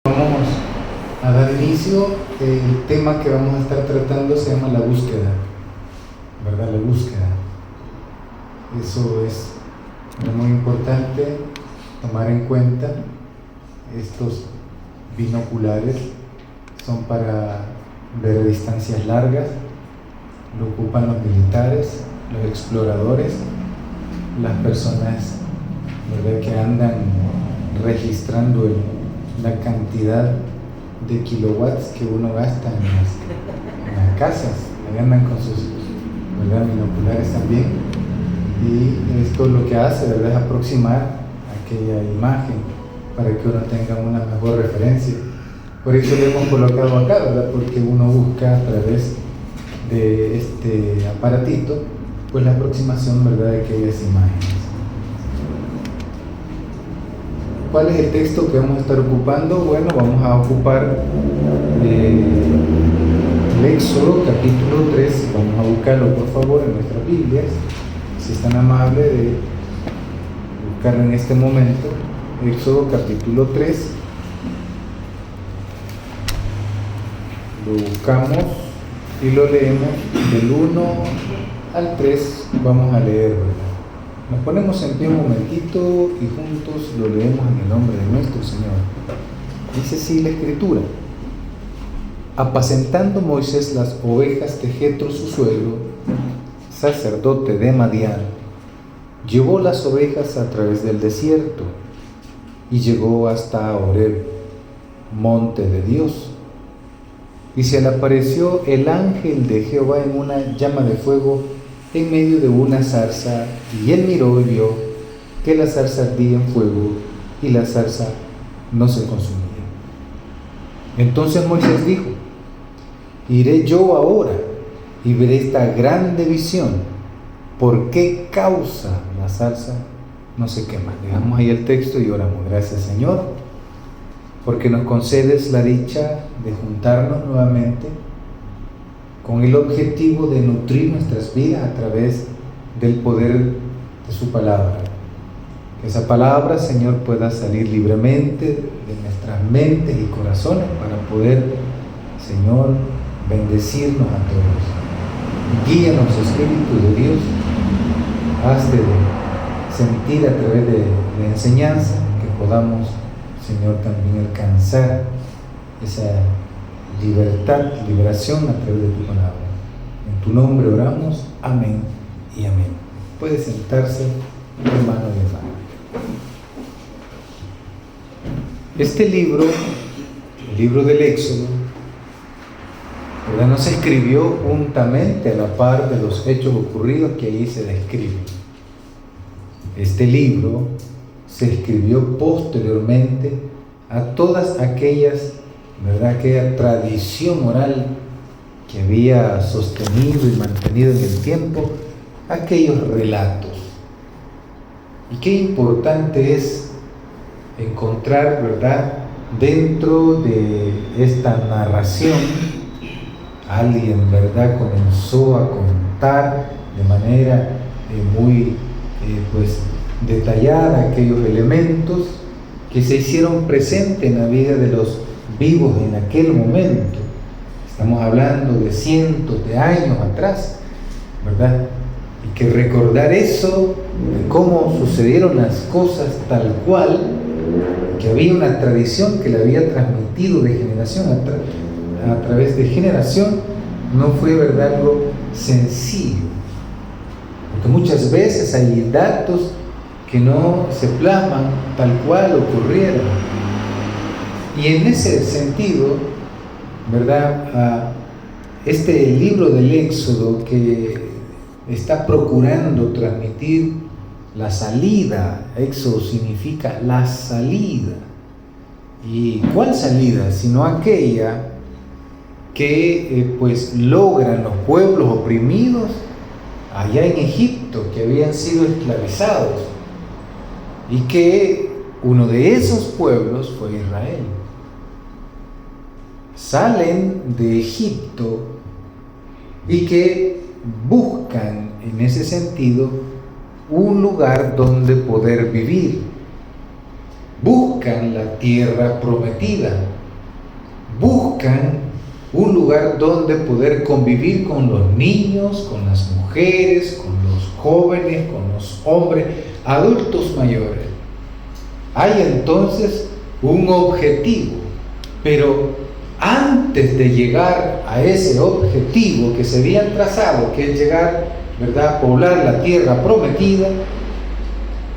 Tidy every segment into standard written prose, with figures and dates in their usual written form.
Vamos a dar inicio. El tema que vamos a estar tratando se llama la búsqueda, ¿verdad? La búsqueda. Eso es muy importante tomar en cuenta. Estos binoculares son para ver a distancias largas, lo ocupan los militares, los exploradores, las personas, ¿verdad?, que andan registrando la cantidad de kilowatts que uno gasta en las casas. Ahí andan con sus, ¿verdad?, binoculares también. Y esto lo que hace, ¿verdad?, es aproximar aquella imagen para que uno tenga una mejor referencia. Por eso lo hemos colocado acá, ¿verdad?, porque uno busca a través de este aparatito pues la aproximación, ¿verdad?, de aquellas imágenes. ¿Cuál es el texto que vamos a estar ocupando? Bueno, vamos a ocupar el Éxodo capítulo 3. Vamos a buscarlo, por favor, en nuestras Biblias, si es tan amable de buscarlo en este momento. Éxodo capítulo 3. Lo buscamos y lo leemos del 1 al 3. Vamos a leer, ¿verdad? Nos ponemos en pie un momentito y juntos lo leemos en el nombre de nuestro Señor. Dice así la Escritura: apacentando Moisés las ovejas de Jetro su suegro, sacerdote de Madián, llevó las ovejas a través del desierto y llegó hasta Horeb, monte de Dios. Y se le apareció el ángel de Jehová en una llama de fuego en medio de una zarza, y él miró y vio que la zarza ardía en fuego y la zarza no se consumía. Entonces Moisés dijo: iré yo ahora y veré esta grande visión, ¿por qué causa la zarza no se quema? Dejamos ahí el texto y oramos. Gracias, Señor, porque nos concedes la dicha de juntarnos nuevamente con el objetivo de nutrir nuestras vidas a través del poder de su palabra. Que esa palabra, Señor, pueda salir libremente de nuestras mentes y corazones para poder, Señor, bendecirnos a todos. Guíanos, Espíritu de Dios, hazte sentir a través de la enseñanza que podamos, Señor, también alcanzar esa libertad, liberación a través de tu palabra. En tu nombre oramos, amén y amén. Puede sentarse, hermano y hermana. Este libro, el libro del Éxodo, ¿verdad?, no se escribió juntamente a la par de los hechos ocurridos que ahí se describen. Este libro se escribió posteriormente a todas aquellas, ¿verdad?, aquella tradición oral que había sostenido y mantenido en el tiempo aquellos relatos. Y qué importante es encontrar, ¿verdad?, dentro de esta narración, alguien, ¿verdad?, comenzó a contar de manera muy detallada aquellos elementos que se hicieron presentes en la vida de los vivos en aquel momento. Estamos hablando de cientos de años atrás, ¿verdad? Y que recordar eso, de cómo sucedieron las cosas tal cual, que había una tradición que le había transmitido de generación a través de generación, no fue, ¿verdad?, algo sencillo. Porque muchas veces hay datos que no se plasman tal cual ocurrieron. Y en ese sentido, ¿verdad?, este libro del Éxodo, que está procurando transmitir la salida. Éxodo significa la salida. ¿Y cuál salida? Sino aquella que logran los pueblos oprimidos allá en Egipto, que habían sido esclavizados, y que uno de esos pueblos fue Israel. Salen de Egipto y que buscan en ese sentido un lugar donde poder vivir. buscan la tierra prometida, buscan un lugar donde poder convivir con los niños, con las mujeres, con los jóvenes, con los hombres, adultos mayores. Hay entonces un objetivo, pero antes de llegar a ese objetivo que se habían trazado, que es llegar, ¿verdad?, a poblar la tierra prometida,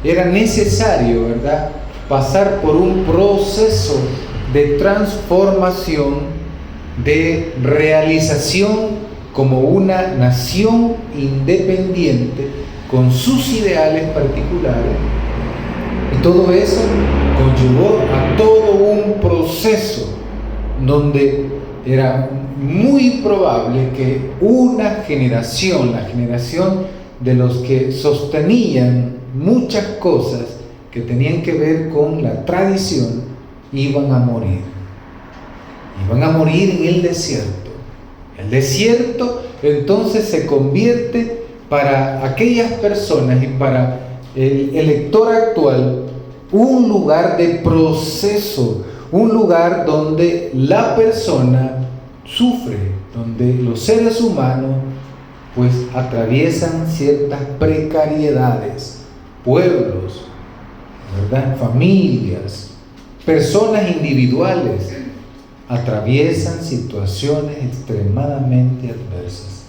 era necesario, ¿verdad?, pasar por un proceso de transformación, de realización como una nación independiente con sus ideales particulares. Y todo eso conllevó a todo un proceso donde era muy probable que una generación, la generación de los que sostenían muchas cosas que tenían que ver con la tradición, iban a morir. Iban a morir en el desierto. El desierto entonces se convierte para aquellas personas y para el elector actual un lugar de proceso, un lugar donde la persona sufre, donde los seres humanos pues atraviesan ciertas precariedades, pueblos, ¿verdad?, familias, personas individuales atraviesan situaciones extremadamente adversas.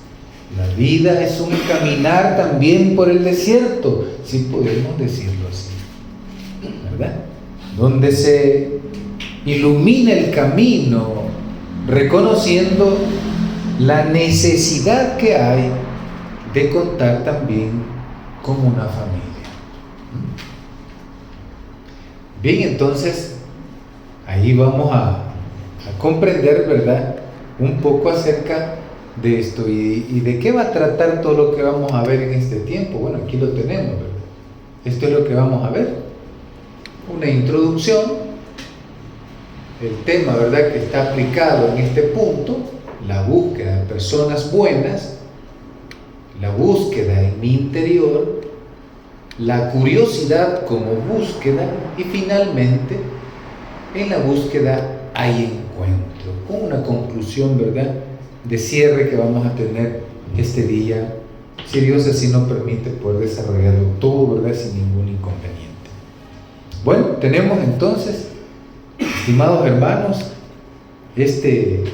La vida es un caminar también por el desierto, si podemos decirlo así, ¿verdad?, donde se ilumina el camino reconociendo la necesidad que hay de contar también con una familia. Bien, entonces ahí vamos a comprender, ¿verdad?, un poco acerca de esto y de qué va a tratar todo lo que vamos a ver en este tiempo. Bueno, aquí lo tenemos, ¿verdad? Esto es lo que vamos a ver. Una introducción, el tema, ¿verdad?, que está aplicado en este punto, la búsqueda de personas buenas, la búsqueda en mi interior, la curiosidad como búsqueda y finalmente en la búsqueda hay encuentro, con una conclusión, ¿verdad?, de cierre que vamos a tener este día, si Dios así nos permite poder desarrollarlo todo, ¿verdad?, sin ningún inconveniente. Bueno, tenemos entonces, estimados hermanos, este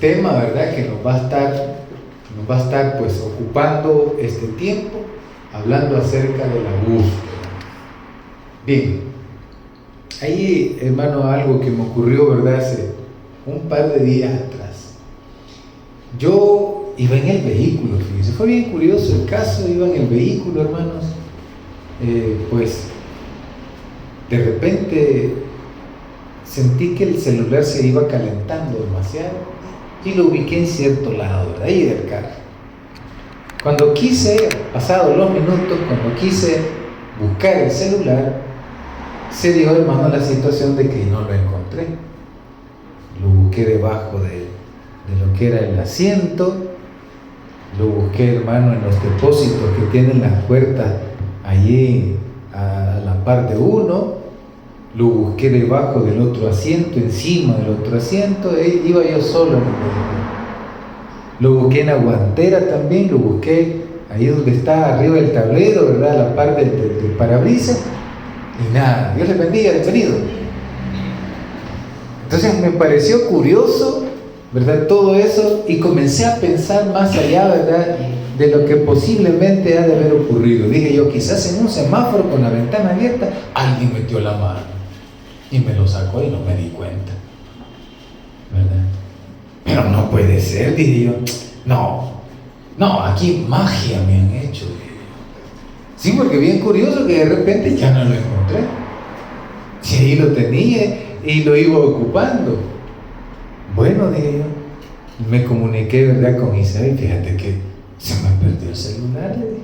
tema, ¿verdad?, que nos va a estar pues ocupando este tiempo, hablando acerca de la búsqueda. Bien, ahí, hermano, algo que me ocurrió, ¿verdad?, hace un par de días atrás. Yo iba en el vehículo, fíjense, fue bien curioso el caso, iba en el vehículo, hermanos, pues de repente sentí que el celular se iba calentando demasiado y lo ubiqué en cierto lado, ¿verdad?, ahí del carro. Cuando quise, pasados los minutos, cuando quise buscar el celular, se dio, hermano, la situación de que no lo encontré. Lo busqué debajo de lo que era el asiento, lo busqué, hermano, en los depósitos que tienen las puertas allí a la par de uno, lo busqué debajo del otro asiento, encima del otro asiento, iba yo solo en el vehículo. Lo busqué en la guantera también, lo busqué ahí donde está arriba del tablero, ¿verdad?, a la par del parabrisas, y nada. Dios les bendiga, bienvenido. Entonces me pareció curioso, ¿verdad?, todo eso, y comencé a pensar más allá, ¿verdad?, de lo que posiblemente ha de haber ocurrido. Dije yo, quizás en un semáforo con la ventana abierta, alguien metió la mano y me lo sacó y no me di cuenta, ¿verdad? Pero no puede ser, dije yo. No, aquí magia me han hecho, dije yo. Sí, porque bien curioso que de repente ya no lo encontré. Si ahí lo tenía y lo iba ocupando. Bueno, dije yo, me comuniqué, ¿verdad?, con Isabel. Fíjate que se me perdió el celular, le dije.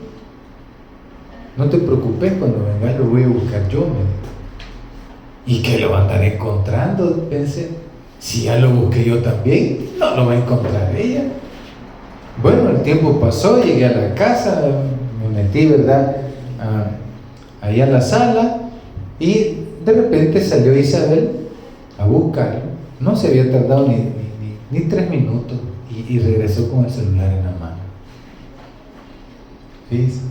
No te preocupes, cuando vengas lo voy a buscar yo, me dijo. ¿Y que lo andaré encontrando? Pensé, si ya lo busqué yo también, no lo va a encontrar ella. Bueno, el tiempo pasó, llegué a la casa, me metí, ¿verdad?, ahí a la sala, y De repente salió Isabel a buscarlo, no se había tardado ni 3 minutos y regresó con el celular en la mano. Fíjense,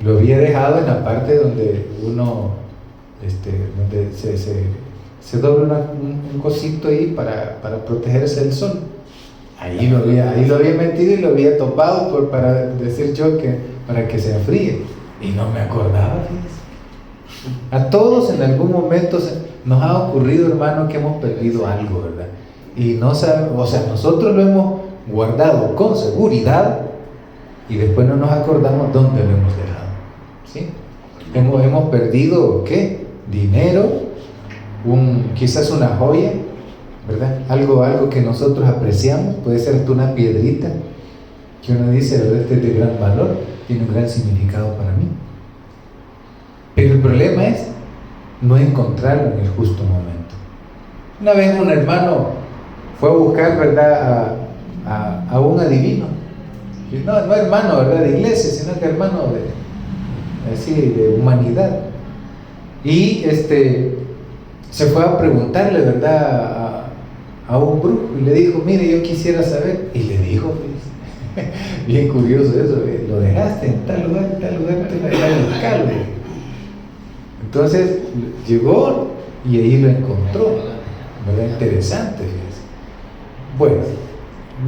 lo había dejado en la parte donde uno, donde se dobla un cosito ahí para protegerse del sol. Ahí lo había metido y lo había topado para decir yo que para que se enfríe. Y no me acordaba, fíjense. A todos en algún momento nos ha ocurrido, hermano, que hemos perdido algo, ¿verdad? Y no sabemos, o sea, nosotros lo hemos guardado con seguridad y después no nos acordamos dónde lo hemos dejado, ¿sí? Hemos perdido, ¿qué? Dinero, quizás una joya, ¿verdad? Algo que nosotros apreciamos, puede ser hasta una piedrita que uno dice, ¿verdad? Este es de gran valor, tiene un gran significado para mí. Pero el problema es no encontrarlo en el justo momento. Una vez un hermano fue a buscar, ¿verdad?, a un adivino. No hermano, ¿verdad?, de iglesia, sino que hermano de humanidad. Y se fue a preguntarle, ¿verdad?, a un brujo y le dijo, mire, yo quisiera saber. Y le dijo, pues, bien curioso eso, lo dejaste en tal lugar, te la a buscarlo. Entonces llegó y ahí lo encontró, ¿verdad? Interesante, fíjense. Bueno,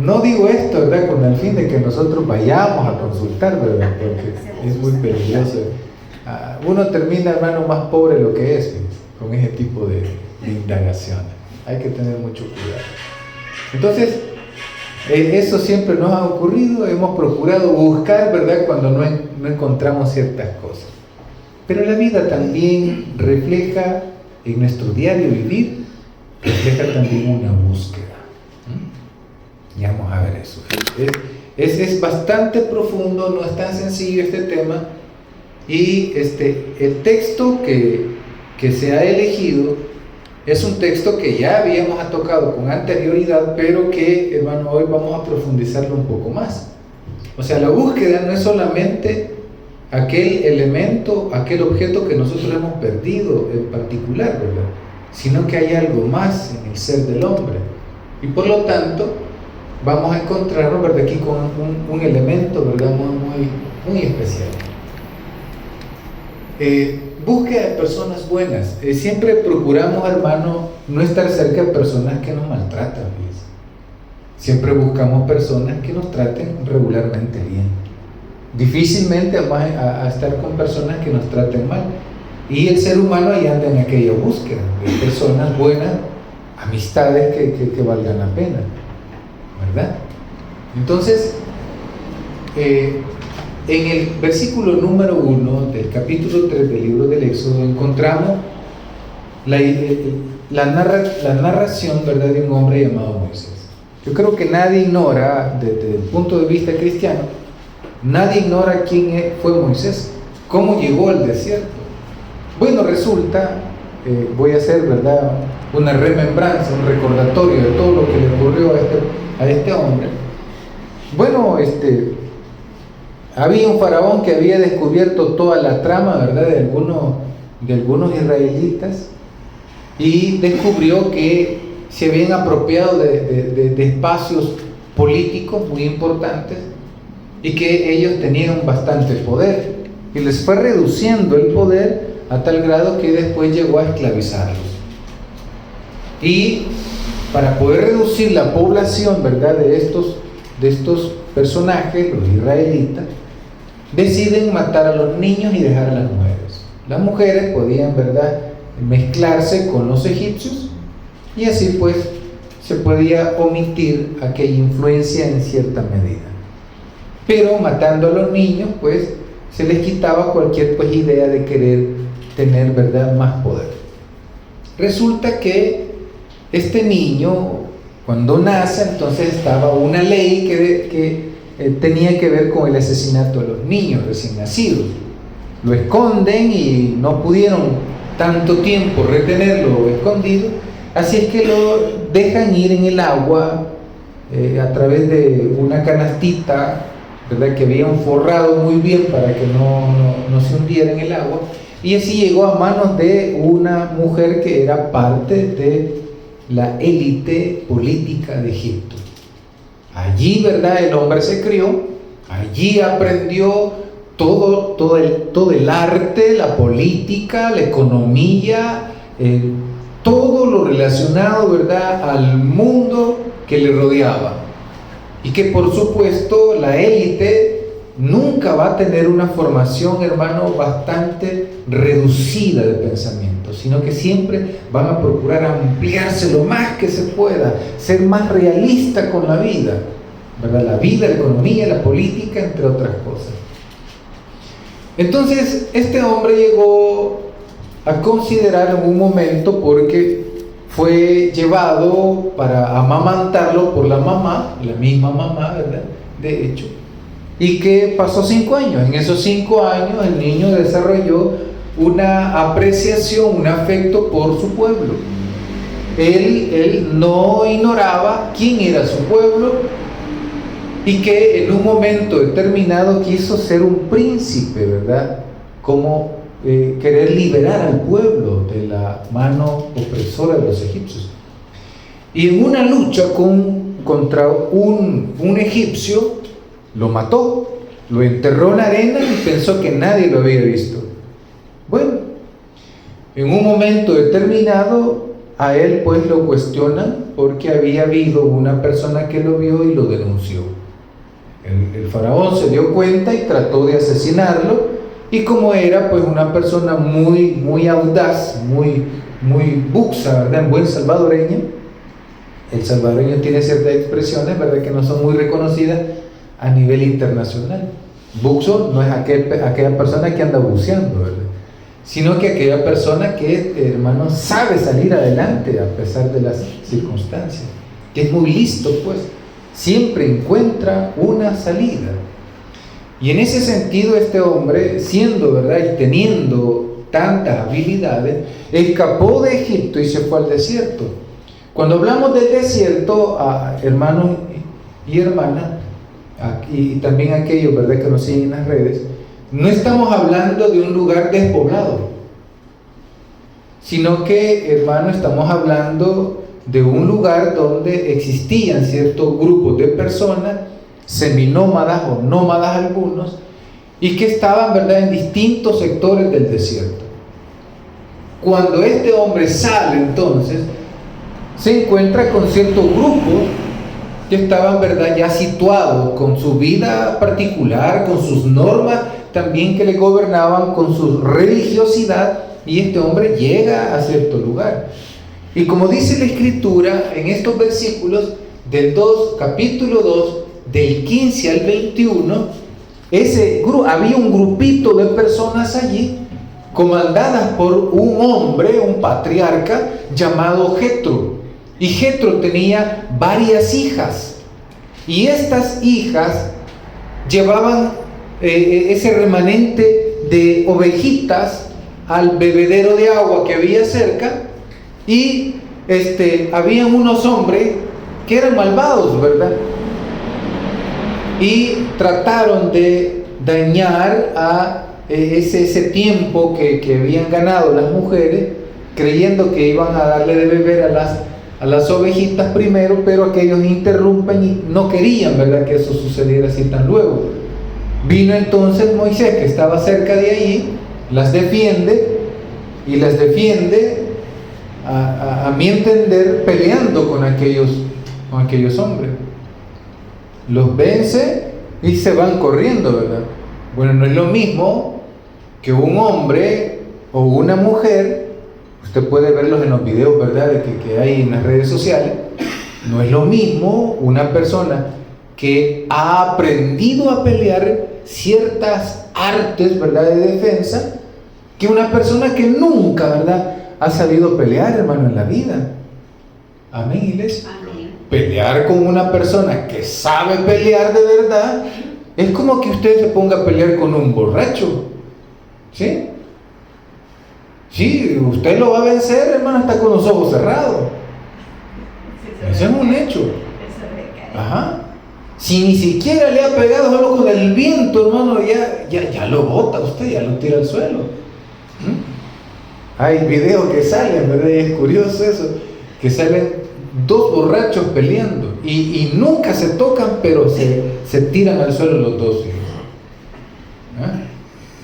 no digo esto, ¿verdad?, con el fin de que nosotros vayamos a consultar, ¿verdad?, porque es muy peligroso. Uno termina, hermano, más pobre de lo que es, fíjense, con ese tipo de indagaciones. Hay que tener mucho cuidado. Entonces, eso siempre nos ha ocurrido, hemos procurado buscar, ¿verdad?, cuando no encontramos ciertas cosas. Pero la vida también refleja, en nuestro diario vivir, refleja también una búsqueda. Y vamos a ver eso. Es bastante profundo, no es tan sencillo este tema. Y el texto que se ha elegido es un texto que ya habíamos tocado con anterioridad, pero que, hermano, hoy vamos a profundizarlo un poco más. O sea, la búsqueda no es solamente aquel elemento, aquel objeto que nosotros hemos perdido en particular, ¿verdad?, sino que hay algo más en el ser del hombre. Y por lo tanto, vamos a encontrarnos, ¿verdad?, aquí con un elemento, ¿verdad?, muy especial. Búsqueda de personas buenas. Siempre procuramos, hermano, no estar cerca de personas que nos maltratan, ¿ves? Siempre buscamos personas que nos traten regularmente bien. Difícilmente vamos a estar con personas que nos traten mal. Y el ser humano ahí anda en aquella búsqueda de personas buenas, amistades que valgan la pena, ¿verdad? Entonces, en el versículo número 1 del capítulo 3 del libro del Éxodo encontramos la narración, ¿verdad?, de un hombre llamado Moisés. Yo creo que nadie ignora, desde el punto de vista cristiano, nadie ignora quién fue Moisés, cómo llegó al desierto. Bueno, resulta, voy a hacer, ¿verdad?, una remembranza, un recordatorio de todo lo que le ocurrió a este hombre. Bueno, había un faraón que había descubierto toda la trama, ¿verdad?, de algunos israelitas, y descubrió que se habían apropiado de espacios políticos muy importantes y que ellos tenían bastante poder, y les fue reduciendo el poder a tal grado que después llegó a esclavizarlos. Y para poder reducir la población, ¿verdad?, de estos personajes, los israelitas, deciden matar a los niños y dejar a las mujeres. Las mujeres podían, ¿verdad?, mezclarse con los egipcios, y así pues se podía omitir aquella influencia en cierta medida. Pero matando a los niños, pues se les quitaba cualquier idea de querer tener, ¿verdad?, más poder. Resulta que este niño, cuando nace, entonces estaba una ley que tenía que ver con el asesinato de los niños recién nacidos. Lo esconden y no pudieron tanto tiempo retenerlo escondido, así es que lo dejan ir en el agua a través de una canastita, ¿verdad?, que habían forrado muy bien para que no se hundiera en el agua. y así llegó a manos de una mujer que era parte de la élite política de Egipto. Allí, ¿verdad?, el hombre se crió, allí aprendió todo el arte, la política, la economía, todo lo relacionado, ¿verdad?, al mundo que le rodeaba. Y que por supuesto la élite nunca va a tener una formación, hermano, bastante reducida de pensamiento, sino que siempre van a procurar ampliarse lo más que se pueda, ser más realista con la vida, ¿verdad? La vida, la economía, la política, entre otras cosas. Entonces, este hombre llegó a considerar en un momento, porque fue llevado para amamantarlo por la mamá, la misma mamá, ¿verdad?, de hecho, y que pasó 5 años. En esos 5 años el niño desarrolló una apreciación, un afecto por su pueblo. Él no ignoraba quién era su pueblo y que en un momento determinado quiso ser un príncipe, ¿verdad? Como querer liberar al pueblo de la mano opresora de los egipcios. Y en una lucha contra un egipcio, lo mató, lo enterró en la arena y pensó que nadie lo había visto. Bueno, en un momento determinado a él pues lo cuestionan porque había habido una persona que lo vio y lo denunció. El faraón se dio cuenta y trató de asesinarlo, y como era pues una persona muy audaz, muy buxa, ¿verdad?, en buen salvadoreño, el salvadoreño tiene ciertas expresiones, ¿verdad?, que no son muy reconocidas a nivel internacional. Buxo no es aquella persona que anda buceando, ¿verdad?, sino que aquella persona que, hermano, sabe salir adelante a pesar de las circunstancias, que es muy listo, pues siempre encuentra una salida. Y en ese sentido este hombre, siendo, ¿verdad?, y teniendo tantas habilidades, escapó de Egipto y se fue al desierto. Cuando hablamos del desierto, hermanos y hermanas, y también aquellos, ¿verdad?, que nos siguen en las redes, no estamos hablando de un lugar despoblado, sino que, hermano, estamos hablando de un lugar donde existían ciertos grupos de personas, seminómadas o nómadas algunos, y que estaban, ¿verdad?, en distintos sectores del desierto. Cuando este hombre sale, entonces, se encuentra con ciertos grupos que estaban, ¿verdad?, ya situados con su vida particular, con sus normas también que le gobernaban, con su religiosidad, y este hombre llega a cierto lugar. Y como dice la Escritura en estos versículos del capítulo 2, del 15 al 21, había un grupito de personas allí, comandadas por un hombre, un patriarca llamado Jetro. Y Jetro tenía varias hijas, y estas hijas llevaban ese remanente de ovejitas al bebedero de agua que había cerca, y habían unos hombres que eran malvados, ¿verdad?, y trataron de dañar a ese tiempo que habían ganado las mujeres, creyendo que iban a darle de beber a las ovejitas primero, pero aquellos interrumpen y no querían, ¿verdad?, que eso sucediera así tan luego. Vino entonces Moisés, que estaba cerca de allí, las defiende, y las defiende, a mi entender, peleando con aquellos hombres. Los vence y se van corriendo, ¿verdad? Bueno, no es lo mismo que un hombre o una mujer. Usted puede verlos en los videos, ¿verdad?, que hay en las redes sociales. No es lo mismo una persona que ha aprendido a pelear ciertas artes, ¿verdad?, de defensa, que una persona que nunca, ¿verdad?, ha sabido pelear, hermano, en la vida. Amén, iglesia. Amén. Pelear con una persona que sabe pelear de verdad es como que usted se ponga a pelear con un borracho. ¿Sí? Sí, usted lo va a vencer, hermano, hasta con los ojos cerrados. Ese es un hecho. Ajá. Si ni siquiera le ha pegado solo con el viento, hermano, ya lo bota usted, ya lo tira al suelo. Hay videos que salen, ¿verdad? Y es curioso eso, que salen dos borrachos peleando y nunca se tocan, pero se tiran al suelo los dos.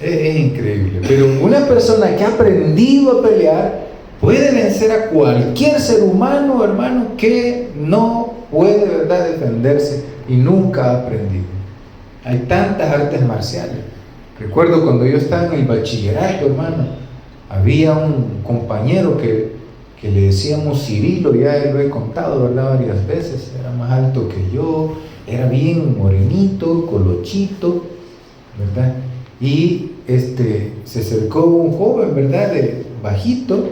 Es increíble. Pero una persona que ha aprendido a pelear puede vencer a cualquier ser humano, hermano, que no puede, ¿verdad?, defenderse y nunca ha aprendido. Hay tantas artes marciales. Recuerdo cuando yo estaba en el bachillerato, hermano, había un compañero que le decíamos Cirilo, ya lo he contado, ¿verdad?, varias veces. Era más alto que yo, era bien morenito, colochito, ¿verdad? Y se acercó un joven, ¿verdad?, bajito,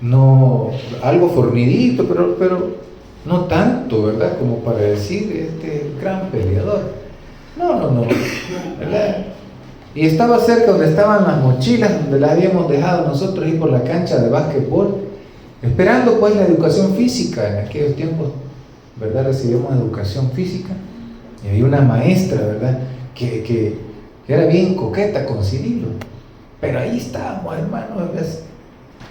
no, algo fornidito, pero no tanto, ¿verdad?, como para decir, gran peleador. No, ¿verdad? Y estaba cerca donde estaban las mochilas, donde las habíamos dejado nosotros ir por la cancha de básquetbol, esperando pues la educación física. En aquellos tiempos, ¿verdad?, recibíamos educación física, y había una maestra, ¿verdad?, que era bien coqueta con Cirilo, pero ahí estábamos, hermano, ¿verdad?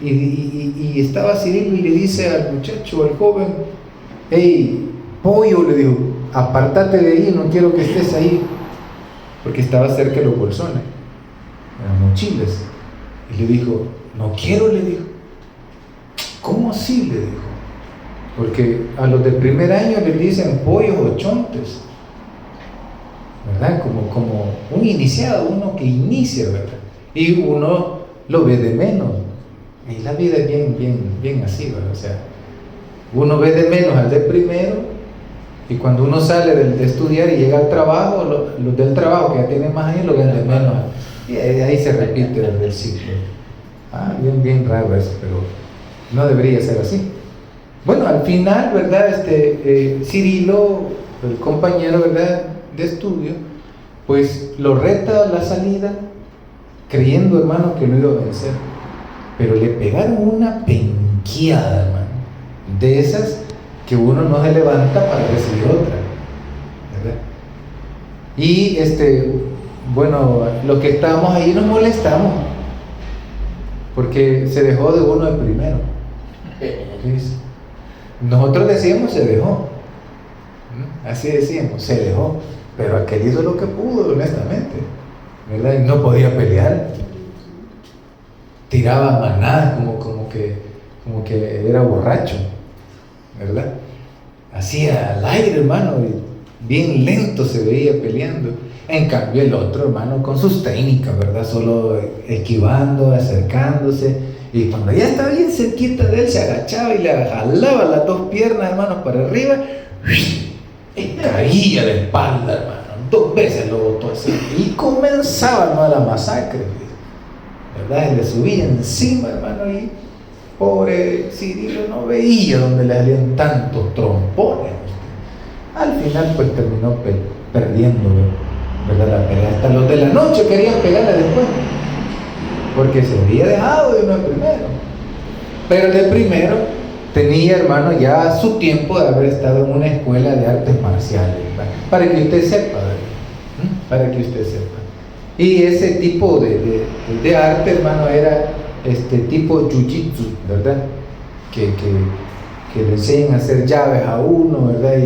Y estaba Cirilo y le dice al muchacho, al joven: hey, pollo, le dijo, apártate de ahí, no quiero que estés ahí, porque estaba cerca de los bolsones, las mochilas. Y le dijo: no quiero, le dijo. ¿Cómo así?, le dijo. Porque a los del primer año les dicen pollos o chontes, ¿verdad? Como un iniciado, uno que inicia, ¿verdad? Y uno lo ve de menos. Y la vida es bien así, ¿verdad? O sea, uno ve de menos al de primero, y cuando uno sale de estudiar y llega al trabajo, los del trabajo que ya tienen más años lo ven de menos. Y ahí se repite el ciclo. Bien raro eso, pero no debería ser así. Bueno, al final, ¿verdad? Cirilo, el compañero, ¿verdad?, de estudio, pues lo reta a la salida, creyendo, hermano, que lo iba a vencer. Pero le pegaron una penqueada, hermano, de esas que uno no se levanta para recibir otra, ¿verdad? Y bueno, los que estábamos ahí nos molestamos porque se dejó de uno de primero. Nosotros decíamos se dejó, así decíamos, se dejó, pero aquel hizo lo que pudo, honestamente, ¿verdad? Y no podía pelear, tiraba manadas como que era borracho, ¿verdad? Hacía al aire, hermano, y bien lento se veía peleando. En cambio el otro, hermano, con sus técnicas, ¿verdad?, solo esquivando, acercándose, y cuando ya estaba bien cerquita de él, se agachaba y le jalaba las dos piernas, hermano, para arriba, y caía de espalda, hermano, 2 veces lo botó así, y comenzaba, hermano, la masacre, ¿verdad? Y le subía encima, hermano, y pobre Cirilo no veía donde le salían tantos trompones. Al final pues terminó perdiendo, ¿verdad?, la pelea. Hasta los de la noche querían pegarle después, porque se había dejado de uno de primero. Pero el de primero tenía, hermano, ya su tiempo de haber estado en una escuela de artes marciales, ¿verdad?, para que usted sepa, ¿verdad? Para que usted sepa. Y ese tipo de arte, hermano, era tipo jiu-jitsu, ¿verdad? Que le enseñan a hacer llaves a uno, ¿verdad?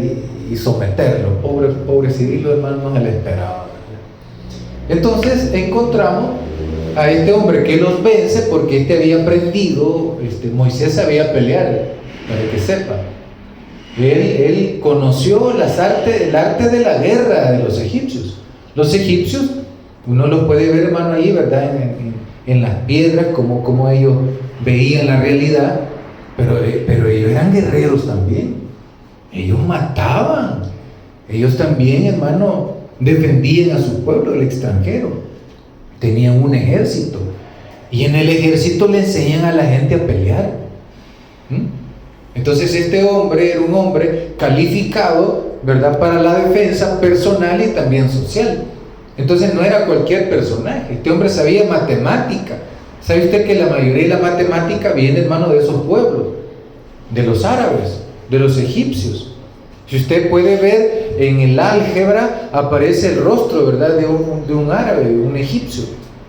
Y someterlo. Pobre Cirilo, hermano, no se le esperaba, ¿verdad? Entonces encontramos a este hombre que los vence porque había aprendido, Moisés sabía pelear, para que sepa. Él conoció el arte de la guerra de los egipcios. Los egipcios, uno los puede ver, hermano, ahí, ¿verdad?, en las piedras, como ellos veían la realidad, pero ellos eran guerreros también. Ellos mataban, ellos también, hermano, defendían a su pueblo del extranjero, tenían un ejército, y en el ejército le enseñan a la gente a pelear. Entonces este hombre era un hombre calificado, ¿verdad?, para la defensa personal y también social. Entonces no era cualquier personaje. Este hombre sabía matemática. ¿Sabe usted que la mayoría de la matemática viene, hermano, de esos pueblos? De los árabes, de los egipcios. Si usted puede ver en el álgebra, aparece el rostro, ¿verdad?, de un árabe, un egipcio.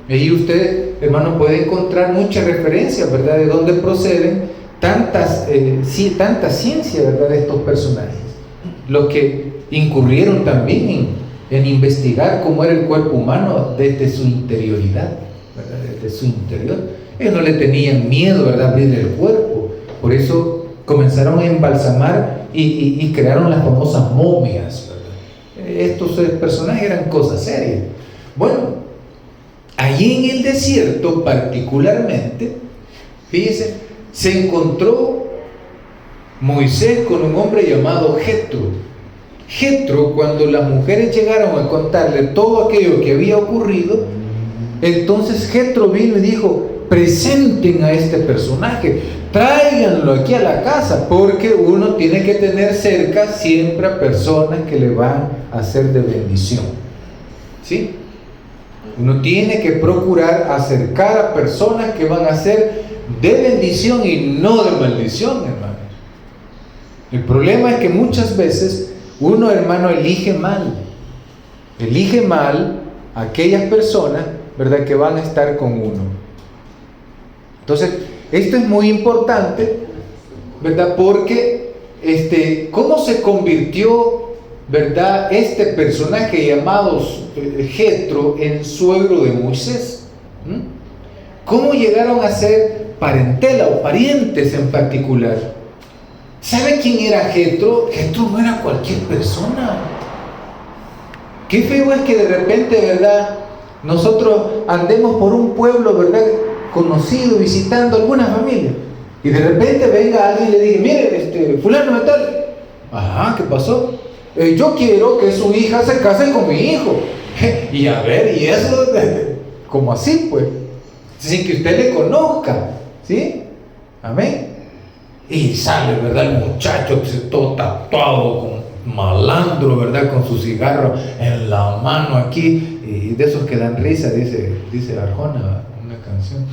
Ahí usted, hermano, puede encontrar muchas referencias, ¿verdad?, de dónde proceden tanta ciencia, ¿verdad?, de estos personajes. Los que incurrieron también en investigar cómo era el cuerpo humano desde su interioridad, ¿verdad?, desde su interior. Ellos no le tenían miedo, ¿verdad?, abrirle el cuerpo. Por eso comenzaron a embalsamar y crearon las famosas momias, ¿verdad? Estos personajes eran cosas serias. Bueno, allí en el desierto particularmente, fíjese, se encontró Moisés con un hombre llamado Jetro. Jetro, cuando las mujeres llegaron a contarle todo aquello que había ocurrido, entonces Jetro vino y dijo: presenten a este personaje, tráiganlo aquí a la casa, porque uno tiene que tener cerca siempre a personas que le van a hacer de bendición, ¿sí? Uno tiene que procurar acercar a personas que van a ser de bendición y no de maldición, hermano. El problema es que muchas veces uno, hermano, elige mal a aquellas personas, ¿verdad?, que van a estar con uno. Entonces, esto es muy importante, ¿verdad?, porque ¿cómo se convirtió, ¿verdad?, este personaje llamado Jetro en suegro de Moisés? ¿Cómo llegaron a ser parentela o parientes en particular? ¿Sabe quién era Jetro? Jetro no era cualquier persona. Qué feo es que de repente, ¿verdad?, nosotros andemos por un pueblo, ¿verdad?, conocido, visitando alguna familia, y de repente venga alguien y le diga: mire, fulano de tal. Ajá, ¿qué pasó? Yo quiero que su hija se case con mi hijo. Y a ver, y eso, como así, pues, sin que usted le conozca, ¿sí? Amén. Y sale, ¿verdad?, el muchacho que se todo tatuado, con malandro, ¿verdad?, con su cigarro en la mano aquí, y de esos que dan risa, dice Arjona, una canción.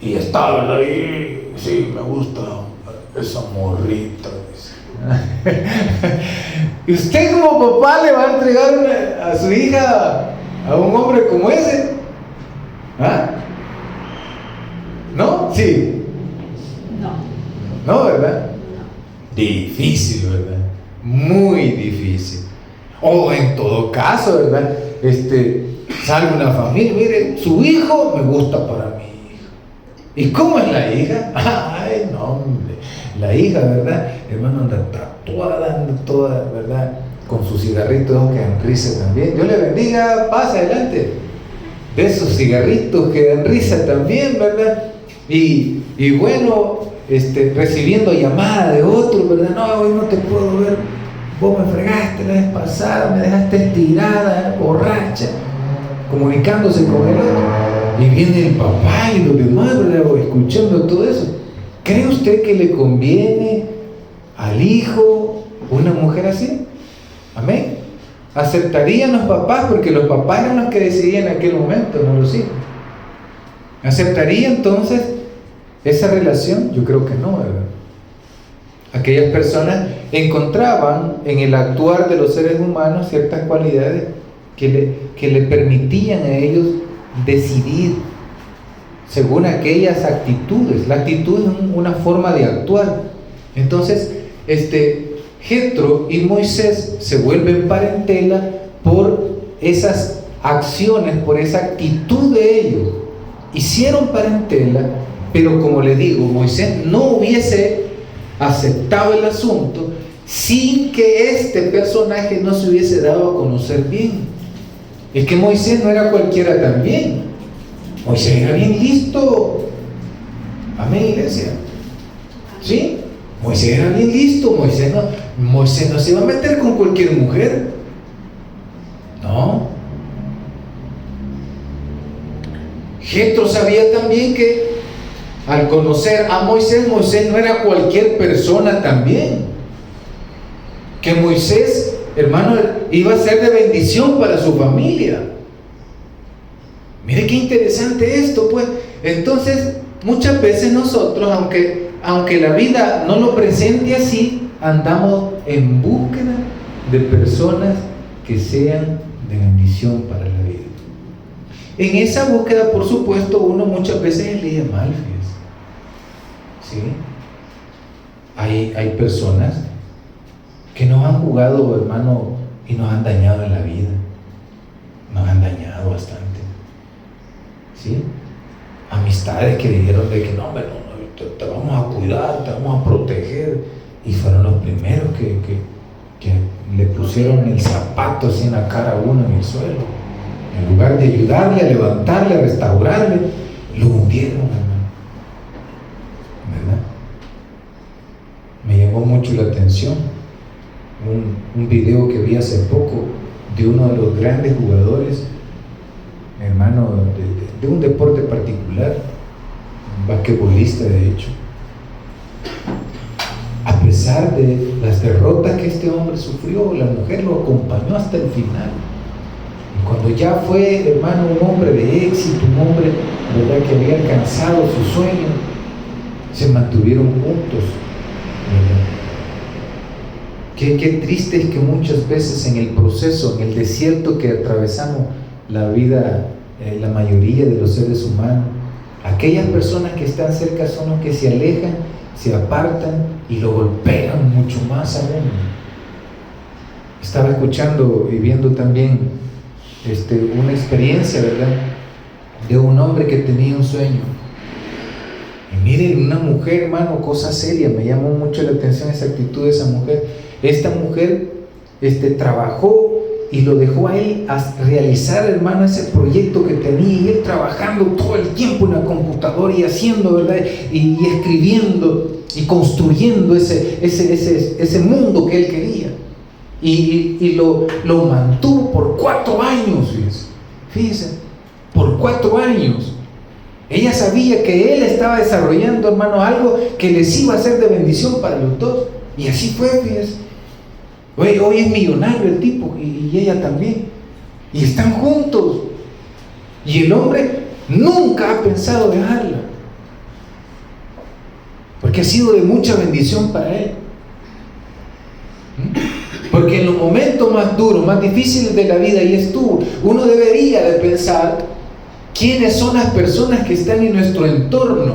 Y está, ¿verdad?, y sí, me gusta esa morrita, dice. ¿Y usted como papá le va a entregar a su hija a un hombre como ese? ¿Ah? ¿No? Sí. No, ¿verdad? Difícil, ¿verdad? Muy difícil. O en todo caso, ¿verdad?, sale una familia: mire, su hijo me gusta para mi hija. ¿Y cómo es la hija? Ay, no, hombre. La hija, ¿verdad?, hermano, anda tatuada, anda toda, ¿verdad?, con sus cigarritos que dan risa también. Dios le bendiga, pasa adelante. De esos cigarritos que dan risa también, ¿verdad? Y bueno, recibiendo llamada de otro, ¿verdad? No, hoy no te puedo ver, vos me fregaste la vez pasada, me dejaste tirada, borracha, comunicándose con el otro. Y viene el papá y los demás, ¿verdad?, escuchando todo eso. ¿Cree usted que le conviene al hijo una mujer así? Amén. ¿Aceptarían los papás? Porque los papás eran los que decidían en aquel momento, no los hijos. ¿Aceptaría entonces esa relación? Yo creo que no, ¿verdad? Aquellas personas encontraban en el actuar de los seres humanos ciertas cualidades que le permitían a ellos decidir según aquellas actitudes. La actitud es una forma de actuar. Entonces, Jetro y Moisés se vuelven parentela por esas acciones, por esa actitud de ellos. Hicieron parentela, pero como le digo, Moisés no hubiese aceptado el asunto sin que este personaje no se hubiese dado a conocer bien. Es que Moisés no era cualquiera también. Moisés era bien listo. Amén, iglesia. ¿Sí? Moisés era bien listo. Moisés no se iba a meter con cualquier mujer. No. Jetro sabía también que al conocer a Moisés, Moisés no era cualquier persona también. Que Moisés, hermano, iba a ser de bendición para su familia. Mire qué interesante esto, pues. Entonces, muchas veces nosotros, aunque la vida no lo presente así, andamos en búsqueda de personas que sean de bendición para la vida. En esa búsqueda, por supuesto, uno muchas veces elige mal, fíjese. ¿Sí? Hay personas que nos han jugado, hermano, y nos han dañado en la vida. Nos han dañado bastante. ¿Sí? Amistades que dijeron de que no, te vamos a cuidar, te vamos a proteger, y fueron los primeros que le pusieron el zapato así en la cara a uno en el suelo. En lugar de ayudarle, a levantarle, a restaurarle, lo hundieron, hermano. ¿Verdad? Me llamó mucho la atención un video que vi hace poco de uno de los grandes jugadores, hermano, de un deporte particular, un basquetbolista de hecho. A pesar de las derrotas que este hombre sufrió, la mujer lo acompañó hasta el final. Y cuando ya fue, hermano, un hombre de éxito, un hombre, ¿verdad?, que había alcanzado su sueño, se mantuvieron juntos, ¿verdad? Qué triste es que muchas veces en el proceso, en el desierto que atravesamos la vida, la mayoría de los seres humanos, aquellas personas que están cerca son los que se alejan, se apartan y lo golpean mucho más aún. Estaba escuchando y viendo también una experiencia, ¿verdad?, de un hombre que tenía un sueño. Y miren, una mujer, hermano, cosa seria, me llamó mucho la atención esa actitud de esa mujer. Esta mujer trabajó y lo dejó a él a realizar, hermano, ese proyecto que tenía, y él trabajando todo el tiempo en la computadora y haciendo, ¿verdad?, y escribiendo y construyendo ese mundo que él quería, y lo mantuvo por 4 años, fíjense, por 4 años. Ella sabía que él estaba desarrollando, hermano, algo que les iba a ser de bendición para los dos, y así fue, fíjense. Hoy es millonario el tipo, y ella también, y están juntos, y el hombre nunca ha pensado dejarla, porque ha sido de mucha bendición para él. Porque en los momentos más duros, más difíciles de la vida, y estuvo, uno debería de pensar quiénes son las personas que están en nuestro entorno,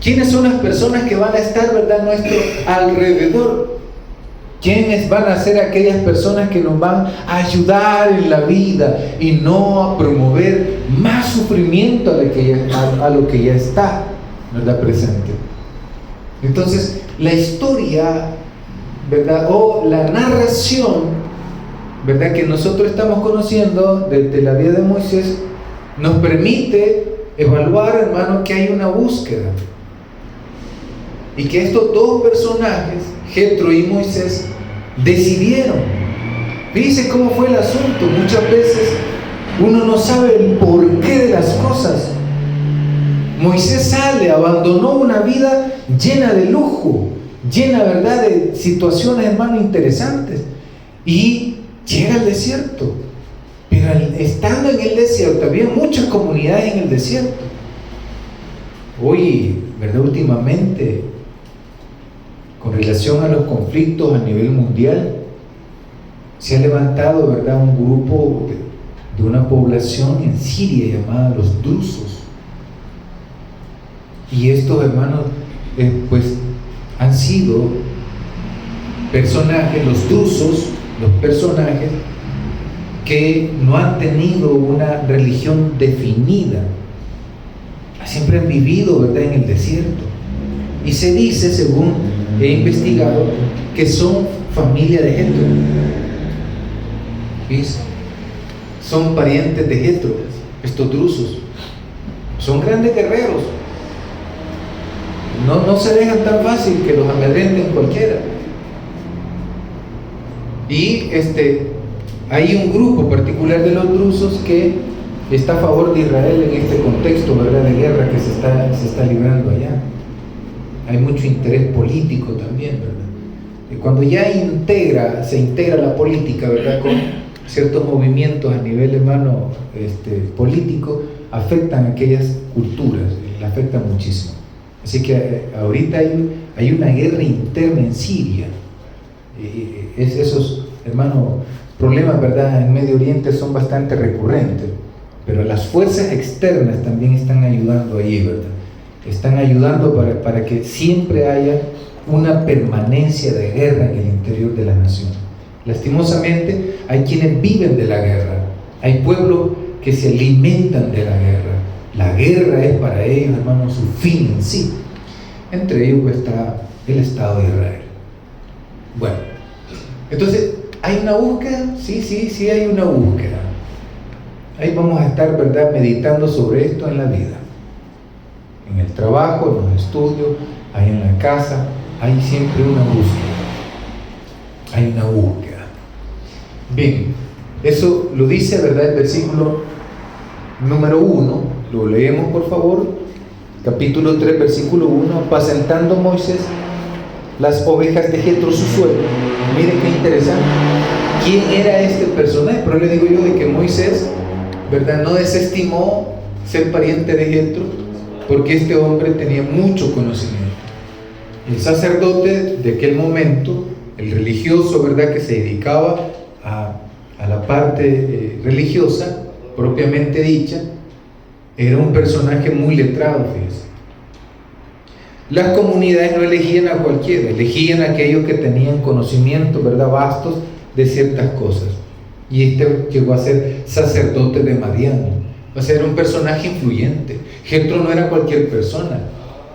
quiénes son las personas que van a estar, ¿verdad?, a nuestro alrededor. ¿Quiénes van a ser aquellas personas que nos van a ayudar en la vida y no a promover más sufrimiento a lo que ya está, ¿verdad?, presente? Entonces, la historia, ¿verdad?, o la narración, ¿verdad?, que nosotros estamos conociendo de la vida de Moisés, nos permite evaluar, hermano, que hay una búsqueda. Y que estos dos personajes, Jetro y Moisés, decidieron. Fíjense cómo fue el asunto. Muchas veces uno no sabe el porqué de las cosas. Moisés sale, abandonó una vida llena de lujo, llena, ¿verdad?, de situaciones, hermano, interesantes, y llega al desierto. Pero estando en el desierto, había muchas comunidades en el desierto. Hoy, ¿verdad?, últimamente, con relación a los conflictos a nivel mundial, se ha levantado, ¿verdad?, un grupo de una población en Siria llamada los drusos. Y estos hermanos, pues, han sido personajes, los drusos, los personajes que no han tenido una religión definida, siempre han vivido, ¿verdad?, en el desierto. Y se dice, según he investigado, que son familia de Jetro. ¿Viste? Son parientes de Jetro, estos drusos. Son grandes guerreros. No se dejan tan fácil que los amedrenten cualquiera. Y hay un grupo particular de los drusos que está a favor de Israel en este contexto, ¿verdad?, de guerra que se está librando allá. Hay mucho interés político también, ¿verdad? Y cuando ya se integra la política, ¿verdad?, con ciertos movimientos a nivel, hermano, político, afectan a aquellas culturas, le afectan muchísimo. Así que ahorita hay una guerra interna en Siria. Esos, hermano, problemas, ¿verdad?, en Medio Oriente son bastante recurrentes. pero las fuerzas externas también están ayudando ahí, ¿verdad? Están ayudando para que siempre haya una permanencia de guerra en el interior de la nación. Lastimosamente, hay quienes viven de la guerra, hay pueblos que se alimentan de la guerra. La guerra es para ellos, hermanos, su fin en sí. Entre ellos pues, está el Estado de Israel. Bueno, entonces, ¿hay una búsqueda? Sí, hay una búsqueda. Ahí vamos a estar, ¿verdad?, meditando sobre esto en la vida. En el trabajo, en los estudios, ahí en la casa, hay siempre una búsqueda. Hay una búsqueda. Bien, eso lo dice, ¿verdad?, el versículo número 1. Lo leemos, por favor. Capítulo 3, versículo 1. Apacentando Moisés las ovejas de Jetro su suegro. Miren qué interesante. ¿Quién era este personaje? Pero le digo yo de que Moisés, ¿verdad?, no desestimó ser pariente de Jetro, porque este hombre tenía mucho conocimiento. El sacerdote de aquel momento, el religioso, ¿verdad?, que se dedicaba a la parte religiosa propiamente dicha, era un personaje muy letrado, fíjense. Las comunidades no elegían a cualquiera, elegían a aquellos que tenían conocimiento, ¿verdad?, vastos de ciertas cosas. Y este llegó a ser sacerdote de Madián. O sea, era un personaje influyente. Jetro no era cualquier persona.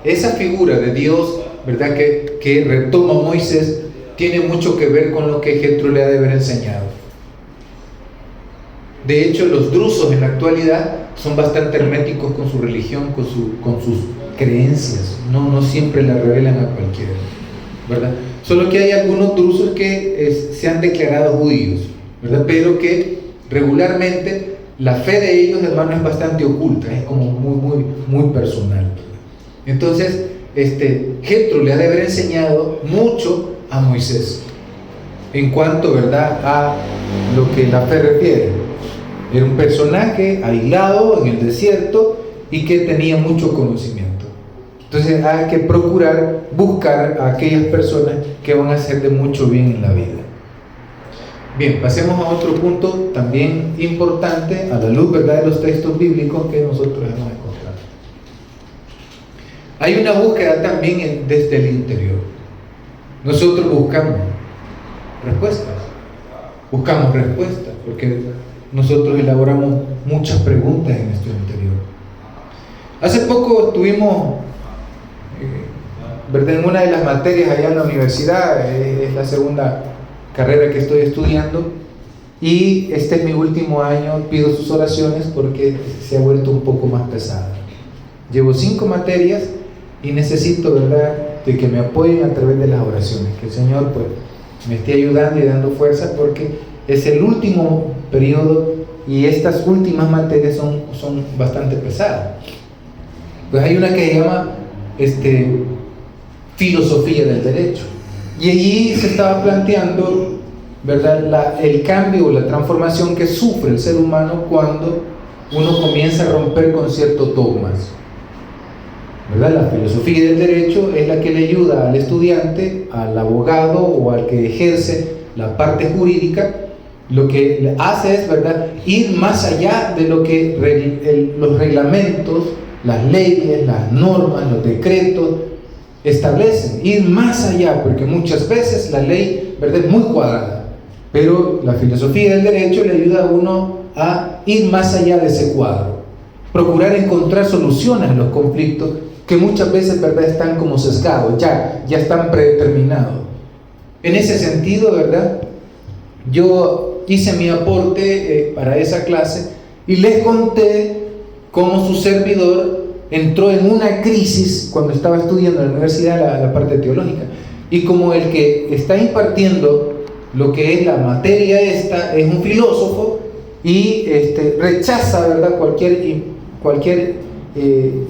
Esa figura de Dios, ¿verdad?, que retoma Moisés, tiene mucho que ver con lo que Jetro le ha de haber enseñado. De hecho, los drusos en la actualidad son bastante herméticos con su religión, con sus creencias. No siempre la revelan a cualquiera, ¿verdad? Solo que hay algunos drusos que se han declarado judíos, ¿verdad? Pero que regularmente la fe de ellos, hermano, es bastante oculta, es como muy personal, ¿verdad? Entonces, Jetro le ha de haber enseñado mucho a Moisés en cuanto, ¿verdad?, a lo que la fe refiere. Era un personaje aislado en el desierto y que tenía mucho conocimiento. Entonces hay que procurar buscar a aquellas personas que van a hacer de mucho bien en la vida. Bien, pasemos a otro punto también importante a la luz, ¿verdad?, de los textos bíblicos que nosotros hemos encontrado. Hay una búsqueda también desde el interior. Nosotros buscamos respuestas, porque nosotros elaboramos muchas preguntas en nuestro interior. Hace poco estuvimos, ¿verdad?, en una de las materias allá en la universidad, es la segunda carrera que estoy estudiando, y este es mi último año. Pido sus oraciones porque se ha vuelto un poco más pesada. Llevo 5 materias y necesito, ¿verdad?, de que me apoyen a través de las oraciones, que el Señor pues me esté ayudando y dando fuerza, porque es el último periodo y estas últimas materias son bastante pesadas. Pues hay una que se llama filosofía del derecho, y allí se estaba planteando, ¿verdad?, el cambio o la transformación que sufre el ser humano cuando uno comienza a romper con ciertos dogmas, ¿verdad? La filosofía del derecho es la que le ayuda al estudiante, al abogado o al que ejerce la parte jurídica. Lo que hace es, ¿verdad?, ir más allá de lo que los reglamentos, las leyes, las normas, los decretos establecen. Ir más allá, porque muchas veces la ley, ¿verdad?, es muy cuadrada, pero la filosofía del derecho le ayuda a uno a ir más allá de ese cuadro, procurar encontrar soluciones a los conflictos que muchas veces, ¿verdad?, están como sesgados, ya están predeterminados. En ese sentido, ¿verdad?, yo hice mi aporte para esa clase y les conté cómo su servidor entró en una crisis cuando estaba estudiando en la universidad la parte teológica, y como el que está impartiendo lo que es la materia esta es un filósofo y rechaza, ¿verdad?, cualquier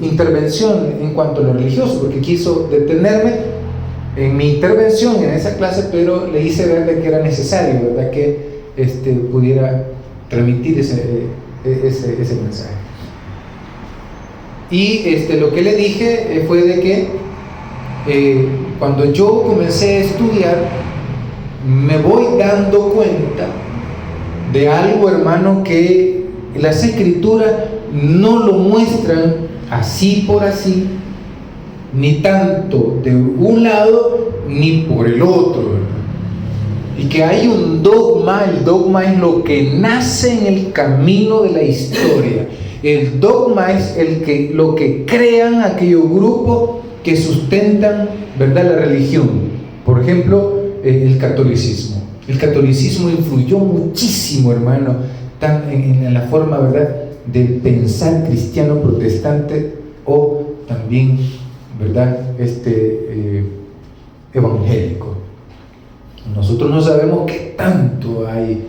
intervención en cuanto a lo religioso, porque quiso detenerme en mi intervención en esa clase, pero le hice ver de que era necesario, ¿verdad?, que pudiera transmitir ese mensaje. Y lo que le dije fue de que cuando yo comencé a estudiar, me voy dando cuenta de algo, hermano, que las Escrituras no lo muestran así por así, ni tanto de un lado ni por el otro, ¿verdad? Y que hay un dogma. El dogma es lo que nace en el camino de la historia. El dogma es lo que crean aquellos grupos que sustentan, ¿verdad?, la religión. Por ejemplo, el catolicismo. El catolicismo influyó muchísimo, hermano, en la forma, ¿verdad?, de pensar cristiano protestante o también, ¿verdad?, evangélico. Nosotros no sabemos qué tanto hay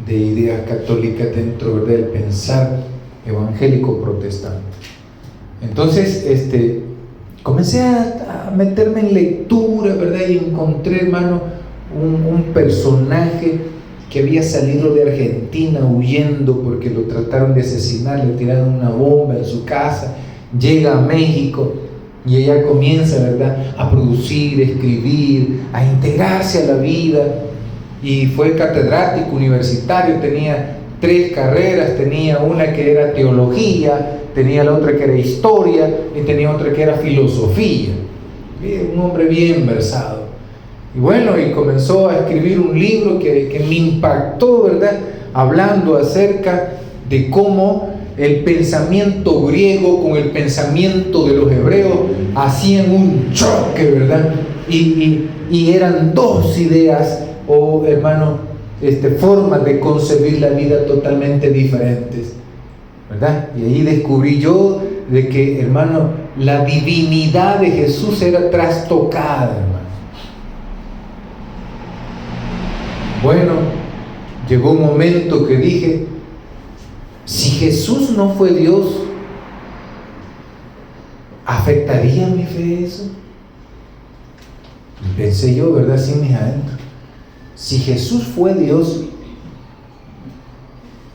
de ideas católicas dentro, ¿verdad?, del pensar evangélico protestante. Entonces, comencé a meterme en lectura, ¿verdad?, y encontré, hermano, un personaje que había salido de Argentina huyendo porque lo trataron de asesinar, le tiraron una bomba en su casa, llega a México y ella comienza, ¿verdad?, a producir, a escribir, a integrarse a la vida, y fue catedrático universitario, tenía 3 carreras, tenía una que era teología, tenía la otra que era historia y tenía otra que era filosofía. Un hombre bien versado. Y bueno, y comenzó a escribir un libro que me impactó, ¿verdad?, hablando acerca de cómo el pensamiento griego con el pensamiento de los hebreos hacían un choque, ¿verdad? Y eran 2 ideas o, hermano, formas de concebir la vida totalmente diferentes, ¿verdad? Y ahí descubrí yo de que, hermano, la divinidad de Jesús era trastocada, hermano. Bueno, llegó un momento que dije, si Jesús no fue Dios, ¿afectaría mi fe eso? Y pensé yo, ¿verdad?, así me adentro. Si Jesús fue Dios,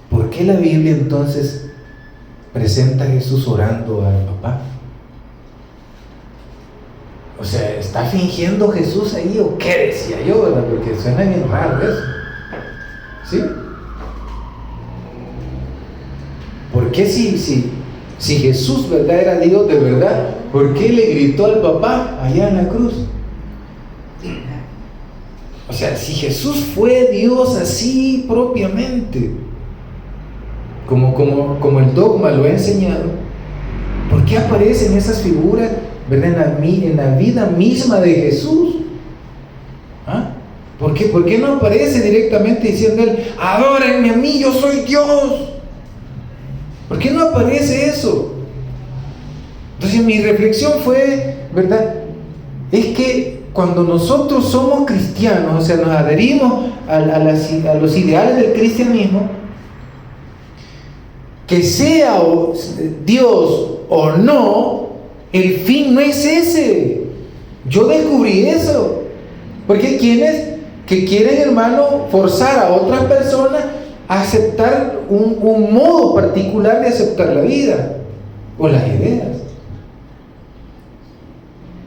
¿por qué la Biblia entonces presenta a Jesús orando al Papá? O sea, ¿está fingiendo Jesús ahí o qué? Decía yo, ¿verdad? Porque suena bien raro eso. ¿Sí? ¿Por qué si Jesús, ¿verdad?, era Dios de verdad, ¿por qué le gritó al Papá allá en la cruz? O sea, si Jesús fue Dios así propiamente, como el dogma lo ha enseñado, ¿por qué aparecen esas figuras, ¿verdad?, en la vida misma de Jesús? ¿Ah? ¿Por qué no aparece directamente diciendo él, adórenme a mí, yo soy Dios? ¿Por qué no aparece eso? Entonces mi reflexión fue, ¿verdad?, es que cuando nosotros somos cristianos, o sea, nos adherimos a los ideales del cristianismo, que sea Dios o no, el fin no es ese. Yo descubrí eso. Porque hay quienes que quieren, hermano, forzar a otras personas a aceptar un modo particular de aceptar la vida o las ideas.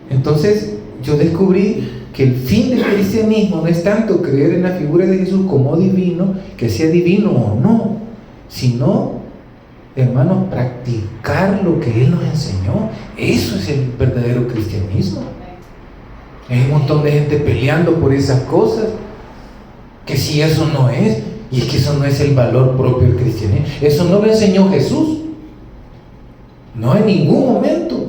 Entonces yo descubrí que el fin del cristianismo no es tanto creer en la figura de Jesús como divino, que sea divino o no, sino, hermano, practicar lo que Él nos enseñó. Eso es el verdadero cristianismo. Hay un montón de gente peleando por esas cosas, que si eso no es, y es que eso no es el valor propio del cristianismo. Eso no lo enseñó Jesús, no en ningún momento.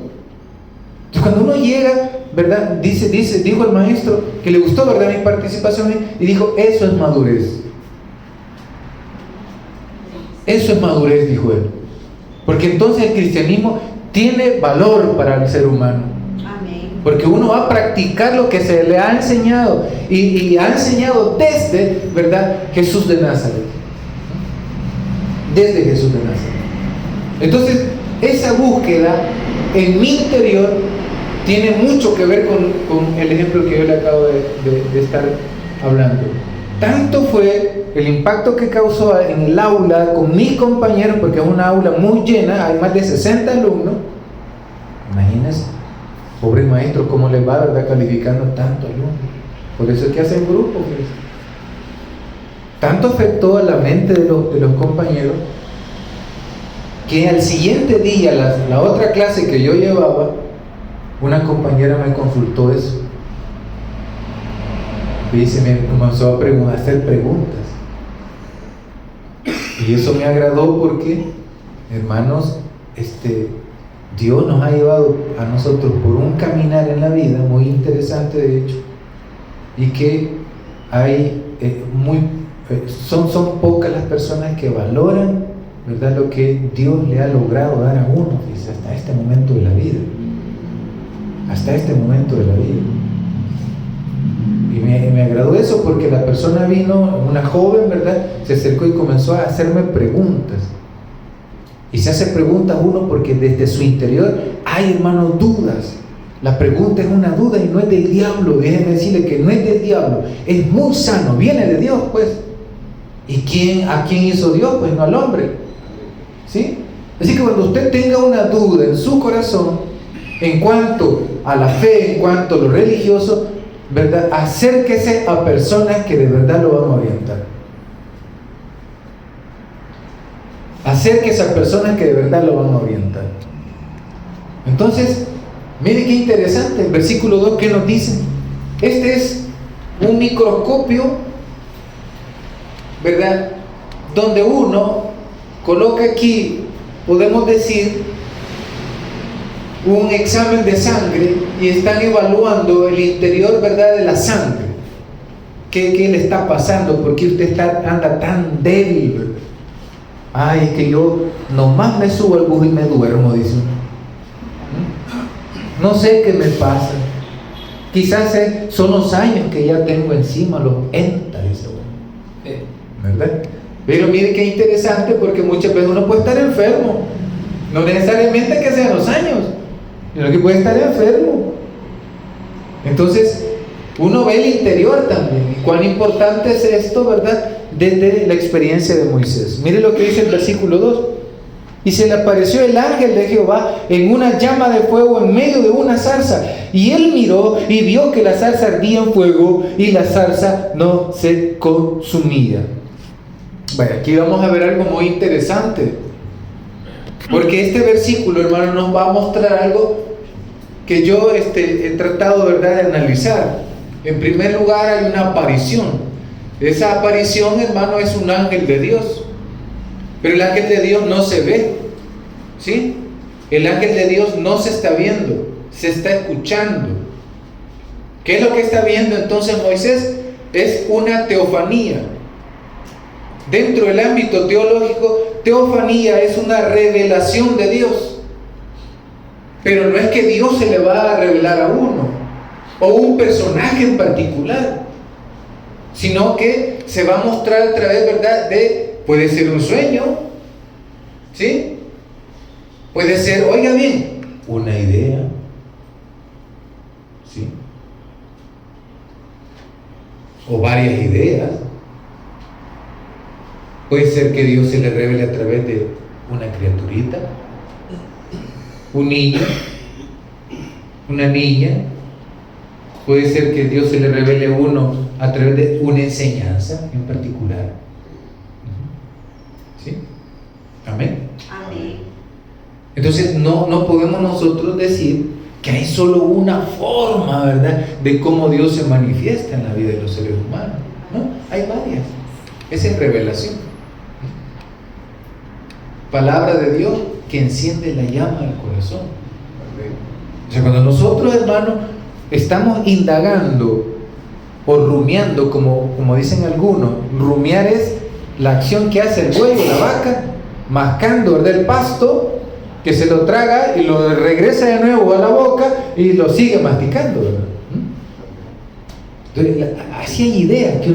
Entonces cuando uno llega, ¿verdad?, dijo el maestro que le gustó, ¿verdad?, mi participación, y dijo, eso es madurez. Eso es madurez, dijo él. Porque entonces el cristianismo tiene valor para el ser humano. Porque uno va a practicar lo que se le ha enseñado, y ha enseñado desde, ¿verdad?, Jesús de Nazaret. Desde Jesús de Nazaret. Entonces, esa búsqueda en mi interior tiene mucho que ver con el ejemplo que yo le acabo de estar hablando. Tanto fue el impacto que causó en el aula con mis compañeros, porque es una aula muy llena, hay más de 60 alumnos. Imagínense. Pobres maestros, ¿cómo les va, verdad, calificando tanto alumnos? Por eso es que hacen grupos. Tanto afectó a la mente de los compañeros que al siguiente día, la otra clase que yo llevaba, una compañera me consultó eso. Y me comenzó a hacer preguntas. Y eso me agradó porque, hermanos, Dios nos ha llevado a nosotros por un caminar en la vida muy interesante, de hecho, y que hay son pocas las personas que valoran, ¿verdad?, lo que Dios le ha logrado dar a uno, fíjese, hasta este momento de la vida. Hasta este momento de la vida. Y me agradó eso porque la persona vino, una joven, ¿verdad?, se acercó y comenzó a hacerme preguntas. Y se hace preguntas uno porque desde su interior hay, hermanos, dudas. La pregunta es una duda y no es del diablo. Déjenme decirle que no es del diablo, es muy sano, viene de Dios, pues. ¿Y a quién hizo Dios? Pues no al hombre, ¿sí? Así que cuando usted tenga una duda en su corazón en cuanto a la fe, en cuanto a lo religioso, ¿verdad?, acérquese a personas que de verdad lo van a orientar. Acérquese a personas que de verdad lo van a orientar. Entonces, mire qué interesante, el versículo 2, ¿qué nos dice? Este es un microscopio, ¿verdad?, donde uno coloca aquí, podemos decir, un examen de sangre y están evaluando el interior, ¿verdad?, de la sangre. ¿Qué le está pasando? ¿Por qué usted anda tan débil, ¿verdad? Ay, es que yo nomás me subo al bus y me duermo, dice uno. No sé qué me pasa. Quizás son los años que ya tengo encima, los 80, dice uno. ¿Verdad? Pero mire qué interesante, porque muchas veces uno puede estar enfermo. No necesariamente que sean los años, sino que puede estar enfermo. Entonces, uno ve el interior también. Y cuán importante es esto, ¿verdad?, desde la experiencia de Moisés. Mire lo que dice el versículo 2. Y se le apareció el ángel de Jehová en una llama de fuego en medio de una zarza. Y él miró y vio que la zarza ardía en fuego y la zarza no se consumía. Bueno, aquí vamos a ver algo muy interesante. Porque este versículo, hermano, nos va a mostrar algo que yo he tratado, ¿verdad?, de analizar. En primer lugar, hay una aparición. Esa aparición, hermano, es un ángel de Dios. Pero el ángel de Dios no se ve, ¿sí? El ángel de Dios no se está viendo, se está escuchando. ¿Qué es lo que está viendo entonces Moisés? Es una teofanía. Dentro del ámbito teológico, teofanía es una revelación de Dios. Pero no es que Dios se le va a revelar a uno o un personaje en particular, sino que se va a mostrar a través, ¿verdad?, puede ser un sueño, ¿sí? Puede ser, oiga bien, una idea, ¿sí? O varias ideas. Puede ser que Dios se le revele a través de una criaturita, un niño, una niña. Puede ser que Dios se le revele a uno a través de una enseñanza en particular. ¿Sí? Amén. Amén. Entonces no podemos nosotros decir que hay solo una forma, ¿verdad?, de cómo Dios se manifiesta en la vida de los seres humanos. No, hay varias. Esa es revelación. Palabra de Dios que enciende la llama del corazón. O sea, cuando nosotros, hermanos, estamos indagando o rumiando, como dicen algunos, rumiar es la acción que hace el buey o la vaca, mascando, ¿verdad?, el pasto, que se lo traga y lo regresa de nuevo a la boca y lo sigue masticando, ¿verdad? Entonces, así hay ideas que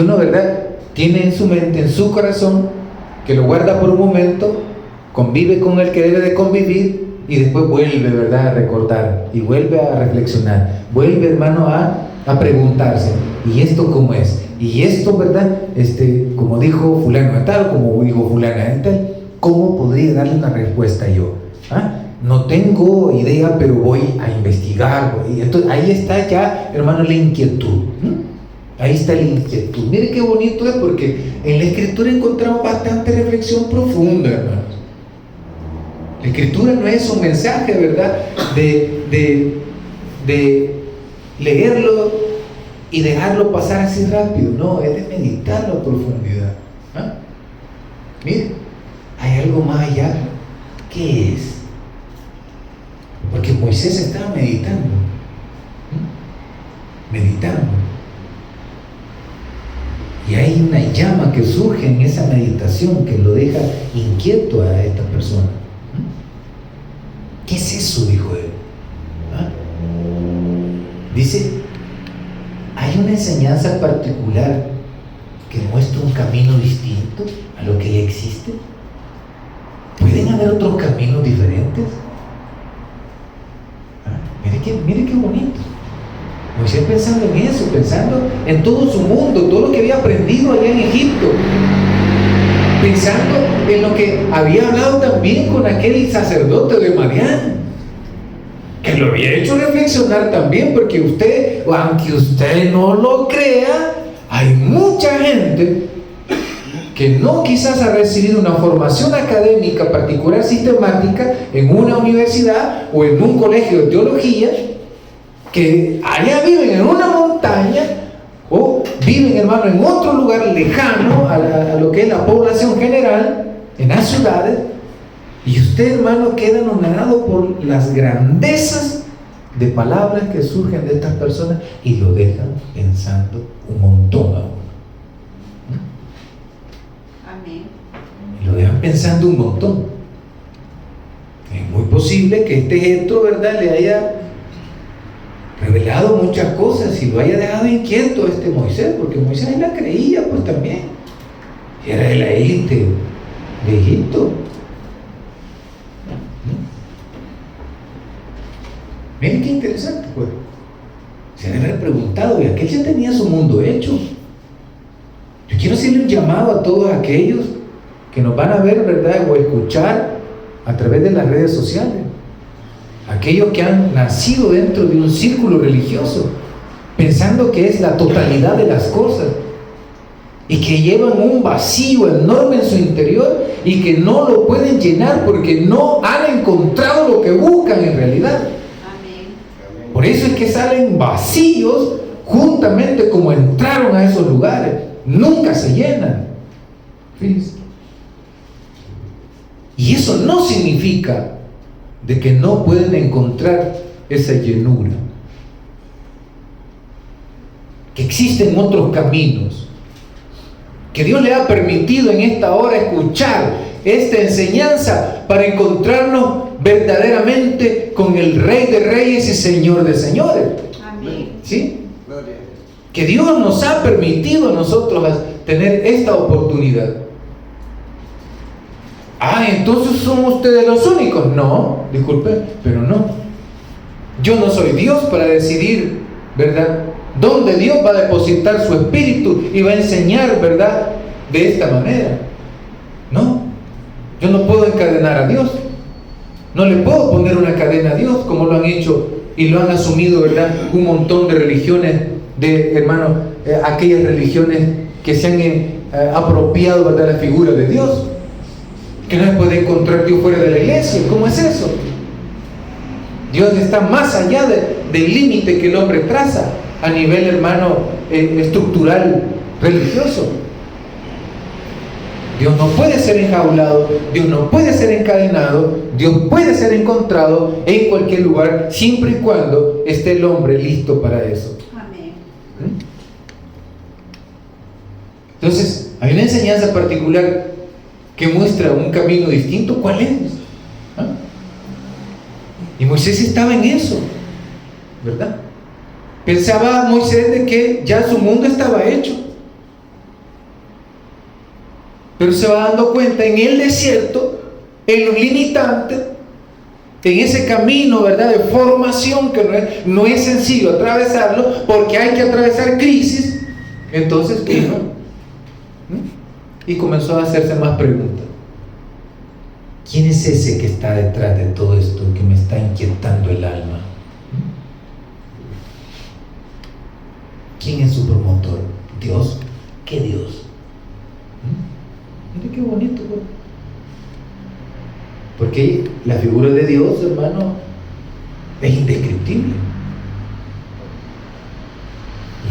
uno, ¿verdad?, tiene en su mente, en su corazón, que lo guarda por un momento, convive con el que debe de convivir y después vuelve, ¿verdad?, a recordar y vuelve a reflexionar, vuelve, hermano, a preguntarse, ¿y esto cómo es? Y esto, ¿verdad?, como dijo fulano de tal, como dijo fulana de tal, ¿cómo podría darle una respuesta yo? No tengo idea, pero voy a investigar. Entonces, ahí está ya, hermano, la inquietud. Ahí está la inquietud. Mire qué bonito es, porque en la Escritura encontramos bastante reflexión profunda, hermanos. La Escritura no es un mensaje, ¿verdad?, de leerlo y dejarlo pasar así rápido. No, es de meditarlo a profundidad. ¿Ah? Mire, hay algo más allá. ¿Qué es? Porque Moisés estaba meditando. Meditando. Y hay una llama que surge en esa meditación que lo deja inquieto a esta persona. ¿Qué es eso?, dijo él. ¿Ah? Dice, hay una enseñanza particular que muestra un camino distinto a lo que ya existe. ¿Pueden haber otros caminos diferentes? ¿Ah? Mire qué bonito. Moisés pensando en eso, pensando en todo su mundo, todo lo que había aprendido allá en Egipto, pensando en lo que había hablado también con aquel sacerdote de Madián, que lo había hecho reflexionar también, porque usted, aunque usted no lo crea, hay mucha gente que no quizás ha recibido una formación académica particular, sistemática, en una universidad o en un colegio de teología, que allá viven en una montaña o viven, hermano, en otro lugar lejano a lo que es la población general, en las ciudades, y usted, hermano, queda anonadado por las grandezas de palabras que surgen de estas personas y lo dejan pensando un montón a uno. Amén. Y lo dejan pensando un montón. Es muy posible que este Jetro, ¿verdad?, le haya revelado muchas cosas y lo haya dejado inquieto a este Moisés, porque Moisés la creía pues también, y era de la élite de Egipto. Miren qué interesante, pues. Se debe haber preguntado, y aquel ya tenía su mundo hecho. Yo quiero hacerle un llamado a todos aquellos que nos van a ver, ¿verdad?, o escuchar a través de las redes sociales. Aquellos que han nacido dentro de un círculo religioso, pensando que es la totalidad de las cosas, y que llevan un vacío enorme en su interior y que no lo pueden llenar porque no han encontrado lo que buscan en realidad. Amén. Por eso es que salen vacíos juntamente como entraron a esos lugares. Nunca se llenan. Fíjense. Y eso no significa de que no pueden encontrar esa llenura, que existen otros caminos, que Dios le ha permitido en esta hora escuchar esta enseñanza para encontrarnos verdaderamente con el Rey de Reyes y Señor de Señores. Amén. ¿Sí? Que Dios nos ha permitido a nosotros tener esta oportunidad. Entonces son ustedes los únicos. No, disculpe, pero no. Yo no soy Dios para decidir, ¿verdad?, dónde Dios va a depositar su espíritu y va a enseñar, ¿verdad?, de esta manera. No, yo no puedo encadenar a Dios. No le puedo poner una cadena a Dios como lo han hecho y lo han asumido, ¿verdad?, un montón de religiones, de hermanos, aquellas religiones que se han apropiado, ¿verdad?, la figura de Dios. Que no se puede encontrar Dios fuera de la iglesia. ¿Cómo es eso? Dios está más allá del límite que el hombre traza a nivel, hermano, estructural, religioso. Dios no puede ser enjaulado, Dios no puede ser encadenado, Dios puede ser encontrado en cualquier lugar, siempre y cuando esté el hombre listo para eso. Amén. Entonces, hay una enseñanza particular que muestra un camino distinto. ¿Cuál es? Y Moisés estaba en eso, ¿verdad? Pensaba Moisés de que ya su mundo estaba hecho, pero se va dando cuenta en el desierto, en los limitantes, en ese camino, ¿verdad?, de formación que no es sencillo atravesarlo, porque hay que atravesar crisis. Entonces vino y comenzó a hacerse más preguntas. ¿Quién es ese que está detrás de todo esto, que me está inquietando el alma? ¿Quién es su promotor? ¿Dios? ¿Qué Dios? Mire qué bonito, pues. Porque la figura de Dios, hermano, es indescriptible.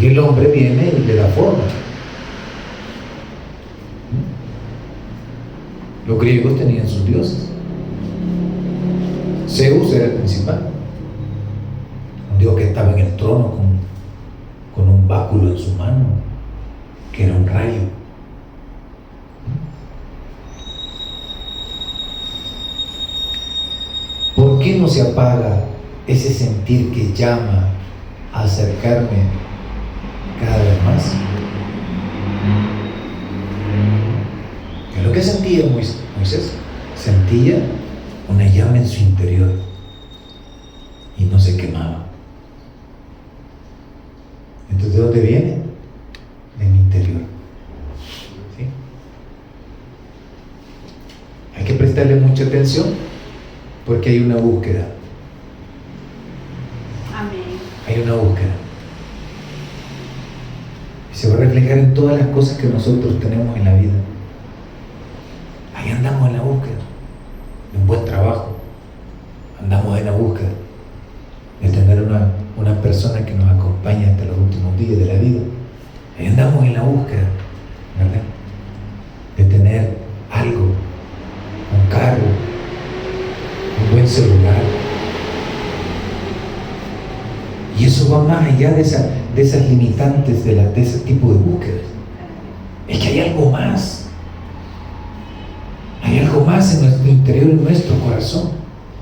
Y el hombre viene y le da forma. Los griegos tenían sus dioses. Zeus era el principal. Un dios que estaba en el trono con un báculo en su mano, que era un rayo. ¿Por qué no se apaga ese sentir que llama a acercarme cada vez más? ¿Qué es lo que sentía Moisés? Sentía una llama en su interior y no se quemaba. Entonces, ¿de dónde viene? De mi interior. ¿Sí? Hay que prestarle mucha atención porque hay una búsqueda. Amén. Hay una búsqueda. Y se va a reflejar en todas las cosas que nosotros tenemos en la vida. Ahí andamos en la búsqueda de un buen trabajo. Andamos en la búsqueda de tener una persona que nos acompañe hasta los últimos días de la vida. Ahí andamos en la búsqueda, ¿verdad? De tener algo, un carro, un buen celular. Y eso va más allá de esas limitantes, de ese tipo de búsquedas. Es que hay algo más. Hay algo más en nuestro interior, en nuestro corazón.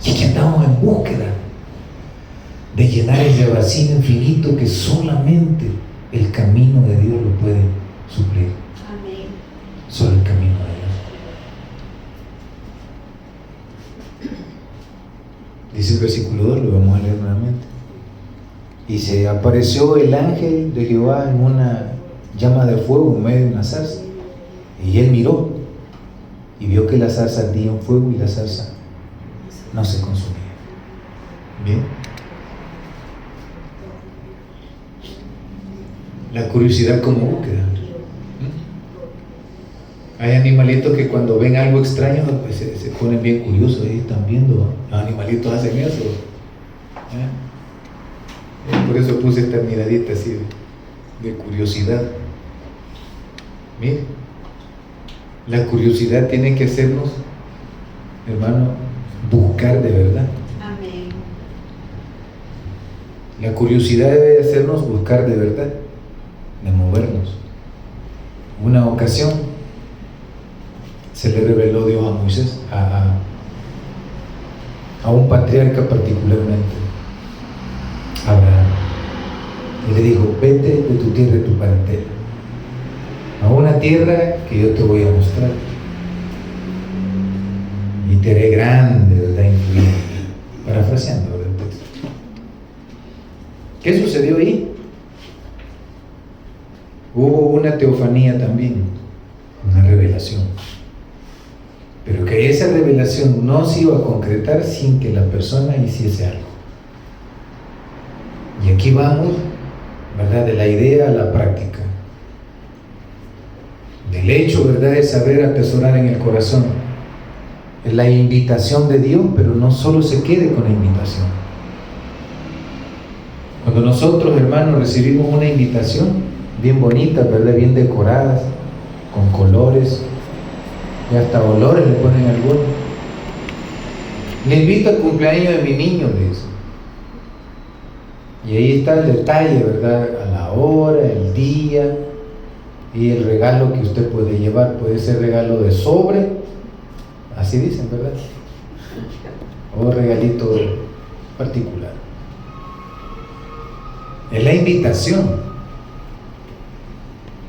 Y es que andamos en búsqueda de llenar ese vacío infinito que solamente el camino de Dios lo puede suplir. Amén. Solo el camino de Dios. Dice el versículo 2, lo vamos a leer nuevamente. Y se apareció el ángel de Jehová en una llama de fuego en medio de una zarza. Y él miró y vio que la zarza ardía en fuego y la zarza no se consumía. Bien. La curiosidad como búsqueda. Hay animalitos que cuando ven algo extraño pues se ponen bien curiosos y están viendo. Los animalitos hacen eso. Por eso puse esta miradita así de curiosidad. Mire, la curiosidad tiene que hacernos, hermano, buscar de verdad. Amén. La curiosidad debe hacernos buscar de verdad, de movernos. Una ocasión se le reveló Dios a Moisés, a un patriarca particularmente, Abraham, y le dijo: vete de tu tierra y tu parentela a una tierra que yo te voy a mostrar y te haré grande, ¿verdad? Influyente. Parafraseando, ¿verdad? El texto. ¿Qué sucedió ahí? Hubo una teofanía también, una revelación, pero que esa revelación no se iba a concretar sin que la persona hiciese algo. Y aquí vamos, ¿verdad? De la idea a la práctica, del hecho, ¿verdad?, de saber atesorar en el corazón la invitación de Dios, pero no solo se quede con la invitación. Cuando nosotros, hermanos, recibimos una invitación bien bonita, ¿verdad?, bien decoradas, con colores y hasta olores le ponen algunos. Le invito al cumpleaños de mi niño, le dice. Y ahí está el detalle, ¿verdad?, a la hora, el día y el regalo que usted puede llevar. Puede ser regalo de sobre, así dicen, ¿verdad?, o regalito particular. Es la invitación.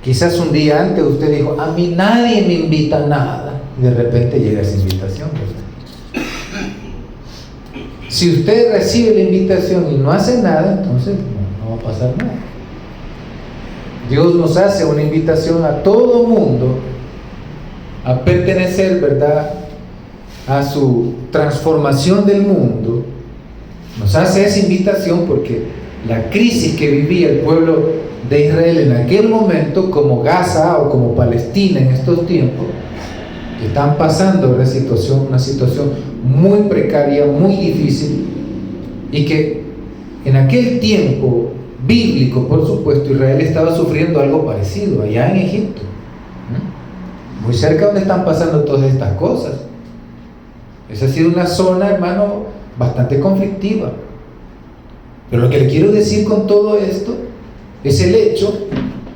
Quizás un día antes usted dijo: a mí nadie me invita a nada, y de repente llega esa invitación, ¿verdad? Si usted recibe la invitación y no hace nada, entonces no va a pasar nada. Dios nos hace una invitación a todo mundo a pertenecer, ¿verdad?, a su transformación del mundo. Nos hace esa invitación porque la crisis que vivía el pueblo de Israel en aquel momento, como Gaza o como Palestina en estos tiempos, que están pasando una situación muy precaria, muy difícil, y que en aquel tiempo bíblico, por supuesto, Israel estaba sufriendo algo parecido allá en Egipto, muy cerca donde están pasando todas estas cosas. Esa ha sido una zona, hermano, bastante conflictiva. Pero lo que le quiero decir con todo esto es el hecho,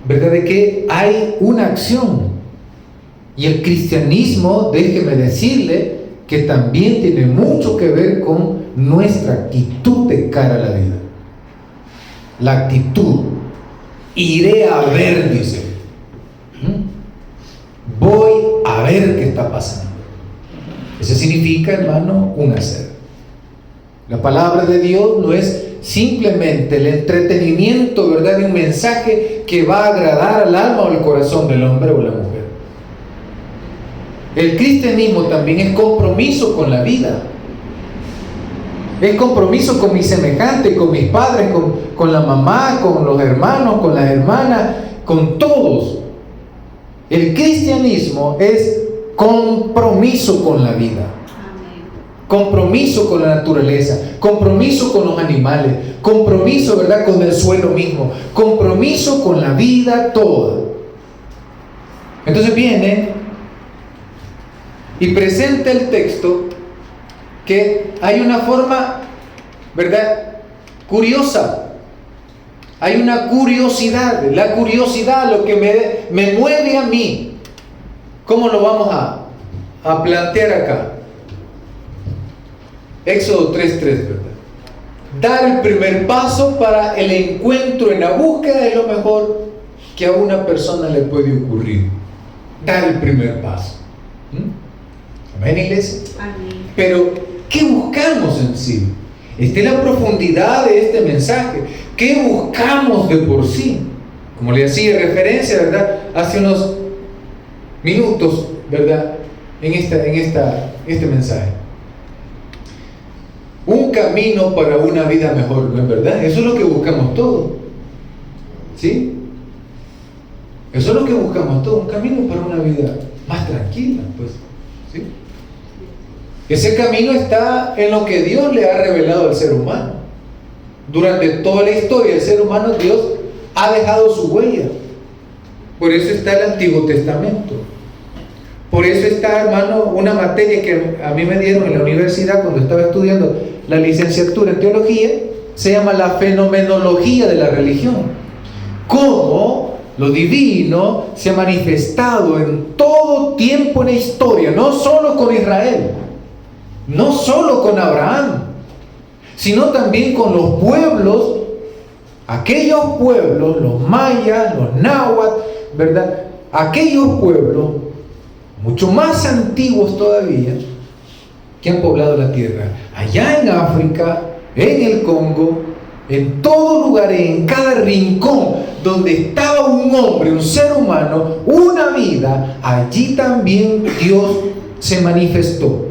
¿verdad?, de que hay una acción. Y el cristianismo, déjeme decirle, que también tiene mucho que ver con nuestra actitud de cara a la vida. La actitud. Iré a ver, dice. Voy a ver qué está pasando. Eso significa, hermano, un hacer. La palabra de Dios no es simplemente el entretenimiento, ¿verdad?, de un mensaje que va a agradar al alma o al corazón del hombre o la mujer. El cristianismo también es compromiso con la vida. Es compromiso con mis semejantes, con mis padres, con la mamá, con los hermanos, con las hermanas, con todos. El cristianismo es compromiso con la vida. Compromiso con la naturaleza, compromiso con los animales, compromiso, ¿verdad?, con el suelo mismo, compromiso con la vida toda. Entonces viene y presenta el texto que hay una forma, ¿verdad?, curiosa. Hay una curiosidad, la curiosidad, lo que me mueve a mí. ¿Cómo lo vamos a plantear acá? Éxodo 3:3, ¿verdad? Dar el primer paso para el encuentro en la búsqueda de lo mejor que a una persona le puede ocurrir. Dar el primer paso. Amén, iglesia. Amén. Pero, ¿qué buscamos en sí? Esta es la profundidad de este mensaje. ¿Qué buscamos de por sí? Como le hacía referencia, ¿verdad?, hace unos minutos, ¿verdad?, en este mensaje. Un camino para una vida mejor, ¿no es verdad? Eso es lo que buscamos todos. ¿Sí? Eso es lo que buscamos todos, un camino para una vida más tranquila, pues. ¿Sí? Ese camino está en lo que Dios le ha revelado al ser humano. Durante toda la historia del ser humano, Dios ha dejado su huella. Por eso está el Antiguo Testamento. Por eso está, hermano, una materia que a mí me dieron en la universidad cuando estaba estudiando la licenciatura en teología, se llama la fenomenología de la religión. Cómo lo divino se ha manifestado en todo tiempo en la historia, no solo con Israel, no solo con Abraham, sino también con los pueblos, aquellos pueblos, los mayas, los náhuatl, ¿verdad? Aquellos pueblos mucho más antiguos todavía que han poblado la tierra, allá en África, en el Congo, en todo lugar, en cada rincón donde estaba un hombre, un ser humano, una vida, allí también Dios se manifestó.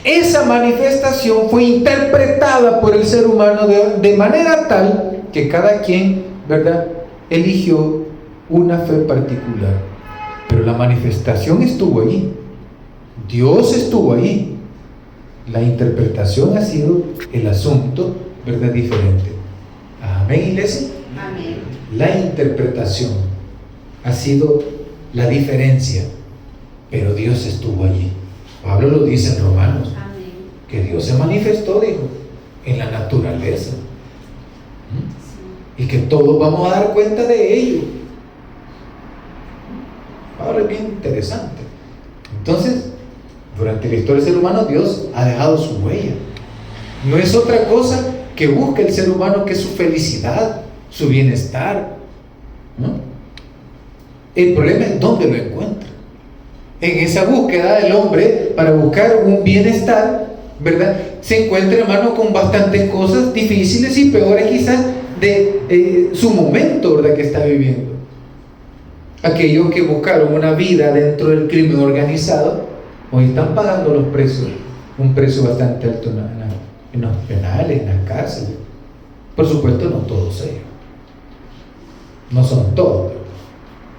Esa manifestación fue interpretada por el ser humano de manera tal que cada quien, ¿verdad?, eligió una fe particular. Pero la manifestación estuvo allí. Dios estuvo allí. La interpretación ha sido el asunto, ¿verdad?, diferente. Amén, iglesia. Amén. La interpretación ha sido la diferencia, pero Dios estuvo allí. Pablo lo dice en Romanos. Amén. Que Dios se manifestó, dijo, en la naturaleza. Y que todos vamos a dar cuenta de ello. Ahora es bien interesante. Entonces, durante la historia del ser humano, Dios ha dejado su huella. No es otra cosa que busca el ser humano que su felicidad, su bienestar, ¿no? El problema es dónde lo encuentra. En esa búsqueda del hombre para buscar un bienestar, ¿verdad?, se encuentra, hermano, con bastantes cosas difíciles y peores quizás de su momento, ¿verdad?, que está viviendo. Aquellos que buscaron una vida dentro del crimen organizado hoy están pagando los precios, un precio bastante alto en los penales, en las cárceles. Por supuesto, no todos ellos, no son todos.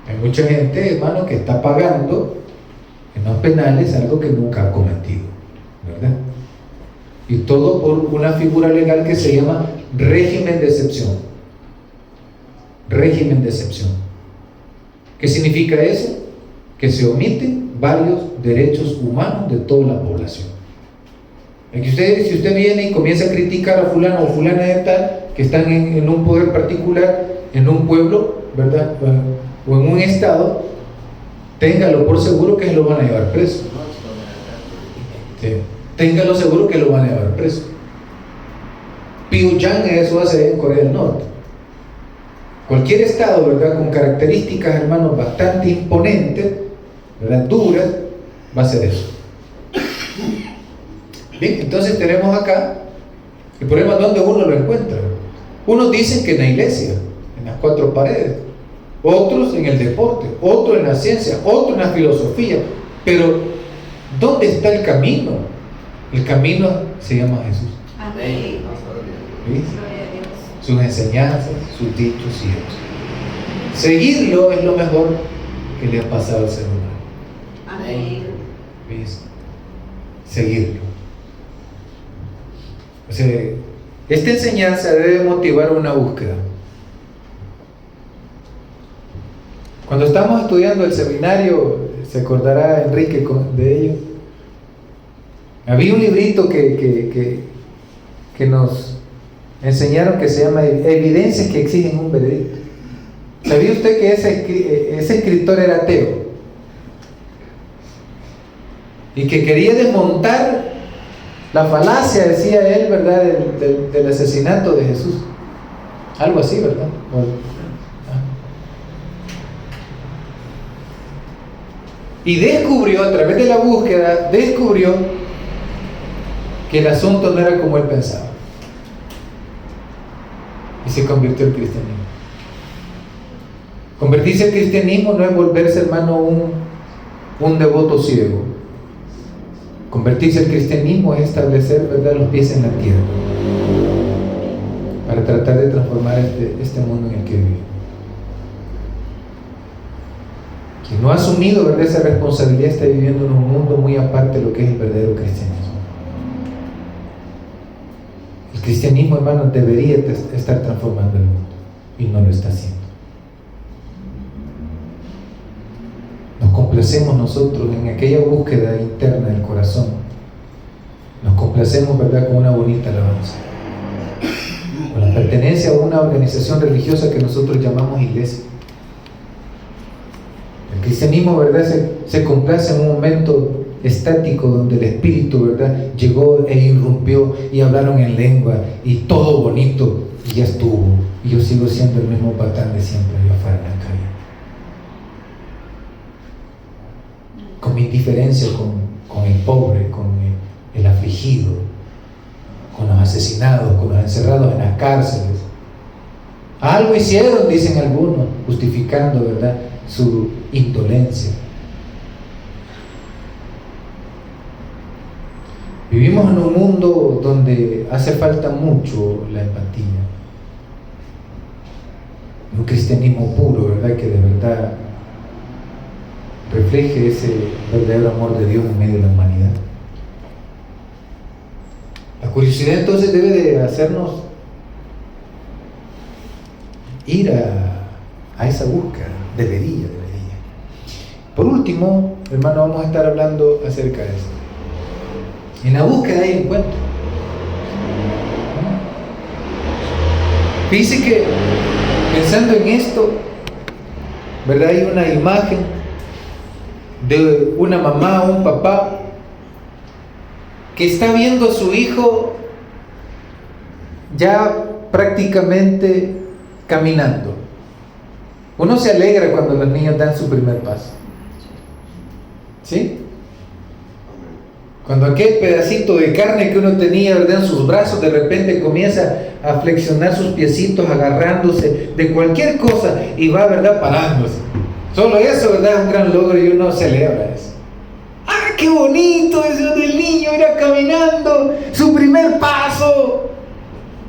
Hay mucha gente, hermano, que está pagando que no es penal, es algo que nunca ha cometido, ¿verdad? Y todo por una figura legal que se llama régimen de excepción. Régimen de excepción. ¿Qué significa eso? Que se omiten varios derechos humanos de toda la población. Si usted viene y comienza a criticar a fulano o fulana de tal, que están en un poder particular, en un pueblo, ¿verdad? O en un estado, téngalo por seguro que lo van a llevar preso. Sí. Téngalo seguro que lo van a llevar preso. Pyongyang eso hace en Corea del Norte. Cualquier estado, ¿verdad?, con características, hermanos, bastante imponentes, ¿verdad?, duras, va a hacer eso. Bien, entonces tenemos acá el problema donde uno lo encuentra. Unos dicen que en la iglesia, en las cuatro paredes, otros en el deporte, otros en la ciencia, otros en la filosofía, pero ¿dónde está el camino? El camino se llama Jesús. Amén. ¿Sí? Gloria a Dios. Sus enseñanzas, sus dichos y hechos. Seguirlo es lo mejor que le ha pasado al ser humano. Amén. ¿Ves? Seguirlo. O sea, esta enseñanza debe motivar una búsqueda. Cuando estamos estudiando el seminario, se acordará Enrique de ello. Había un librito que nos enseñaron que se llama Evidencias que exigen un veredicto. ¿Sabía usted que ese escritor era ateo? Y que quería desmontar la falacia, decía él, ¿verdad?, del asesinato de Jesús. Algo así, ¿verdad? Y descubrió, a través de la búsqueda, que el asunto no era como él pensaba. Y se convirtió al cristianismo. Convertirse al cristianismo no es volverse, hermano, un devoto ciego. Convertirse al cristianismo es establecer, ¿verdad?, los pies en la tierra para tratar de transformar este mundo en el que vivimos. Quien no ha asumido, ¿verdad?, esa responsabilidad está viviendo en un mundo muy aparte de lo que es el verdadero cristianismo. El cristianismo, hermano, debería estar transformando el mundo y no lo está haciendo. Nos complacemos nosotros en aquella búsqueda interna del corazón. Nos complacemos, ¿verdad?, con una bonita alabanza, con la pertenencia a una organización religiosa que nosotros llamamos iglesia. El cristianismo, ¿verdad?, se complace en un momento estático donde el Espíritu, ¿verdad?, llegó e irrumpió y hablaron en lengua y todo bonito y ya estuvo. Y yo sigo siendo el mismo patán de siempre, yo afuera en la calle. Con mi indiferencia con el pobre, con el afligido, con los asesinados, con los encerrados en las cárceles. Algo hicieron, dicen algunos, justificando, ¿verdad?, su indolencia. Vivimos en un mundo donde hace falta mucho la empatía. Un cristianismo puro, ¿verdad?, que de verdad refleje ese verdadero amor de Dios en medio de la humanidad. La curiosidad entonces debe de hacernos ir a esa búsqueda. Debería. Por último, hermano, vamos a estar hablando acerca de esto. En la búsqueda hay encuentro. Fíjese que pensando en esto, ¿verdad?, hay una imagen de una mamá o un papá que está viendo a su hijo ya prácticamente caminando. Uno se alegra cuando los niños dan su primer paso, ¿sí? Cuando aquel pedacito de carne que uno tenía, ¿verdad?, en sus brazos, de repente comienza a flexionar sus piecitos, agarrándose de cualquier cosa y va, ¿verdad?, parándose. Solo eso, ¿verdad?, es un gran logro y uno celebra eso. ¡Ah, qué bonito! Eso del niño ir caminando, su primer paso.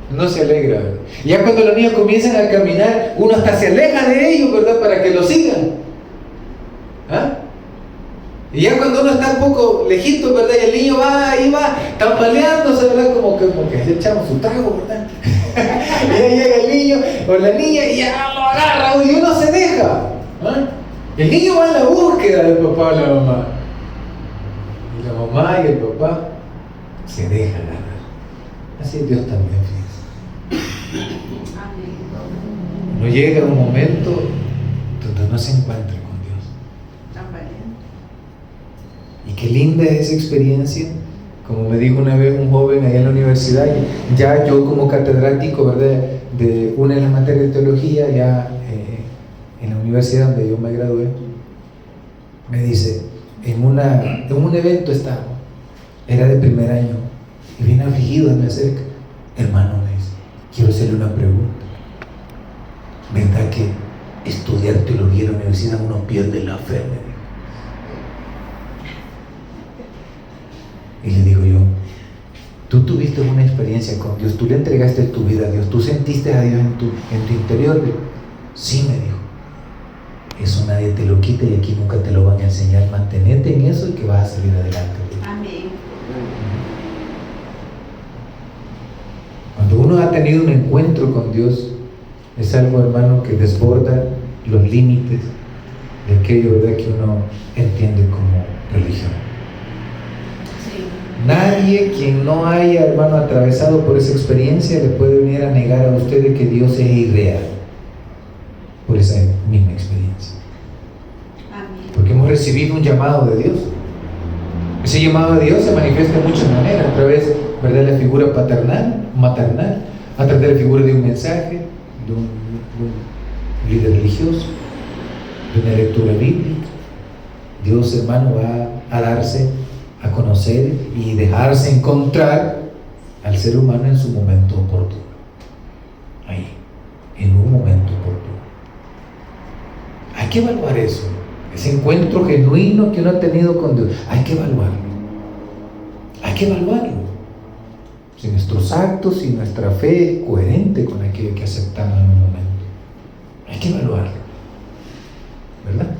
No se alegra, ¿verdad? Ya cuando los niños comienzan a caminar, uno hasta se aleja de ellos, ¿verdad?, para que lo sigan. ¿Ah? Y Y ya cuando uno está un poco lejito, ¿verdad? Y el niño va, ahí va, tambaleándose, ¿verdad? Como que le echamos su trago, ¿verdad? Y ahí llega el niño o la niña y ya lo agarra y uno se deja. ¿Ah? El niño va en la búsqueda del papá o la mamá. Y la mamá y el papá se dejan agarrar. Así es Dios también, fíjense. Amén. No llega un momento donde no se encuentre con Dios. Amén. Y qué linda es esa experiencia. Como me dijo una vez un joven allá en la universidad, ya yo como catedrático, ¿verdad?, de una de las materias de teología, ya en la universidad donde yo me gradué, me dice, en un evento estaba, era de primer año, y bien afligido me acerca, hermano, me dice, quiero hacerle una pregunta. ¿Verdad que estudiar teología en la universidad uno pierde la fe? Me dijo. Y le digo yo, tú tuviste una experiencia con Dios, tú le entregaste tu vida a Dios, tú sentiste a Dios en tu interior. Sí, me dijo. Eso nadie te lo quita y aquí nunca te lo van a enseñar. Mantenete en eso y que vas a salir adelante. Amén. Cuando uno ha tenido un encuentro con Dios, es algo, hermano, que desborda los límites de aquello, ¿verdad?, que uno entiende como religión. Sí. Nadie quien no haya, hermano, atravesado por esa experiencia le puede venir a negar a usted de que Dios es irreal por esa misma experiencia. Amén. Porque hemos recibido un llamado de Dios. Ese llamado de Dios se manifiesta de muchas maneras, a través, ¿verdad?, de la figura paternal, maternal, a través de la figura de un mensaje, de un líder religioso, de una lectura bíblica. Dios, hermano, va a darse a conocer y dejarse encontrar al ser humano en su momento oportuno. Ahí, en un momento oportuno. Hay que evaluar eso, ese encuentro genuino que uno ha tenido con Dios. Hay que evaluarlo. Hay que evaluarlo. Si nuestros actos y nuestra fe es coherente con aquello que aceptamos en un momento. Hay que evaluarlo, ¿verdad?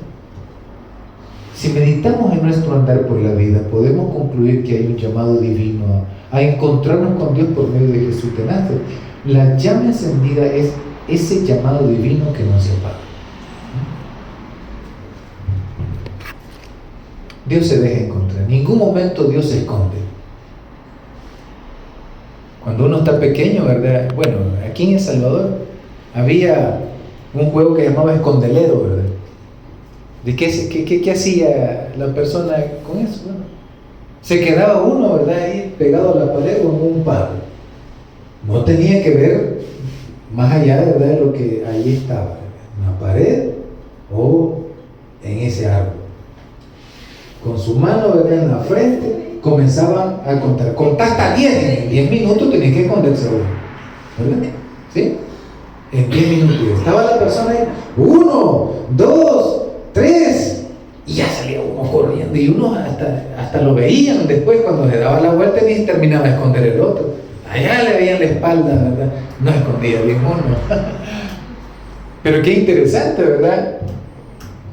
Si meditamos en nuestro andar por la vida, podemos concluir que hay un llamado divino a encontrarnos con Dios por medio de Jesús de Nazaret. La llama encendida es ese llamado divino que nos separa. Dios se deja encontrar. En ningún momento Dios se esconde. Cuando uno está pequeño, ¿verdad? Bueno, aquí en El Salvador había un juego que llamaba escondelero, ¿verdad? ¿De qué hacía la persona con eso? Bueno, se quedaba uno, ¿verdad?, ahí pegado a la pared con un palo. No tenía que ver más allá, ¿verdad?, de lo que ahí estaba, en la pared o en ese árbol. Con su mano, ¿verdad?, en la frente, comenzaban a contar. Contá hasta 10, en 10 minutos tenía que esconderse uno, ¿verdad? ¿Sí? En 10 minutos. Estaba la persona ahí, 1, 2, 3, y ya salía uno corriendo, y uno hasta lo veían después cuando le daba la vuelta y terminaba de esconder el otro. Allá le veían la espalda, ¿verdad? No escondía bien uno. Pero qué interesante, ¿verdad?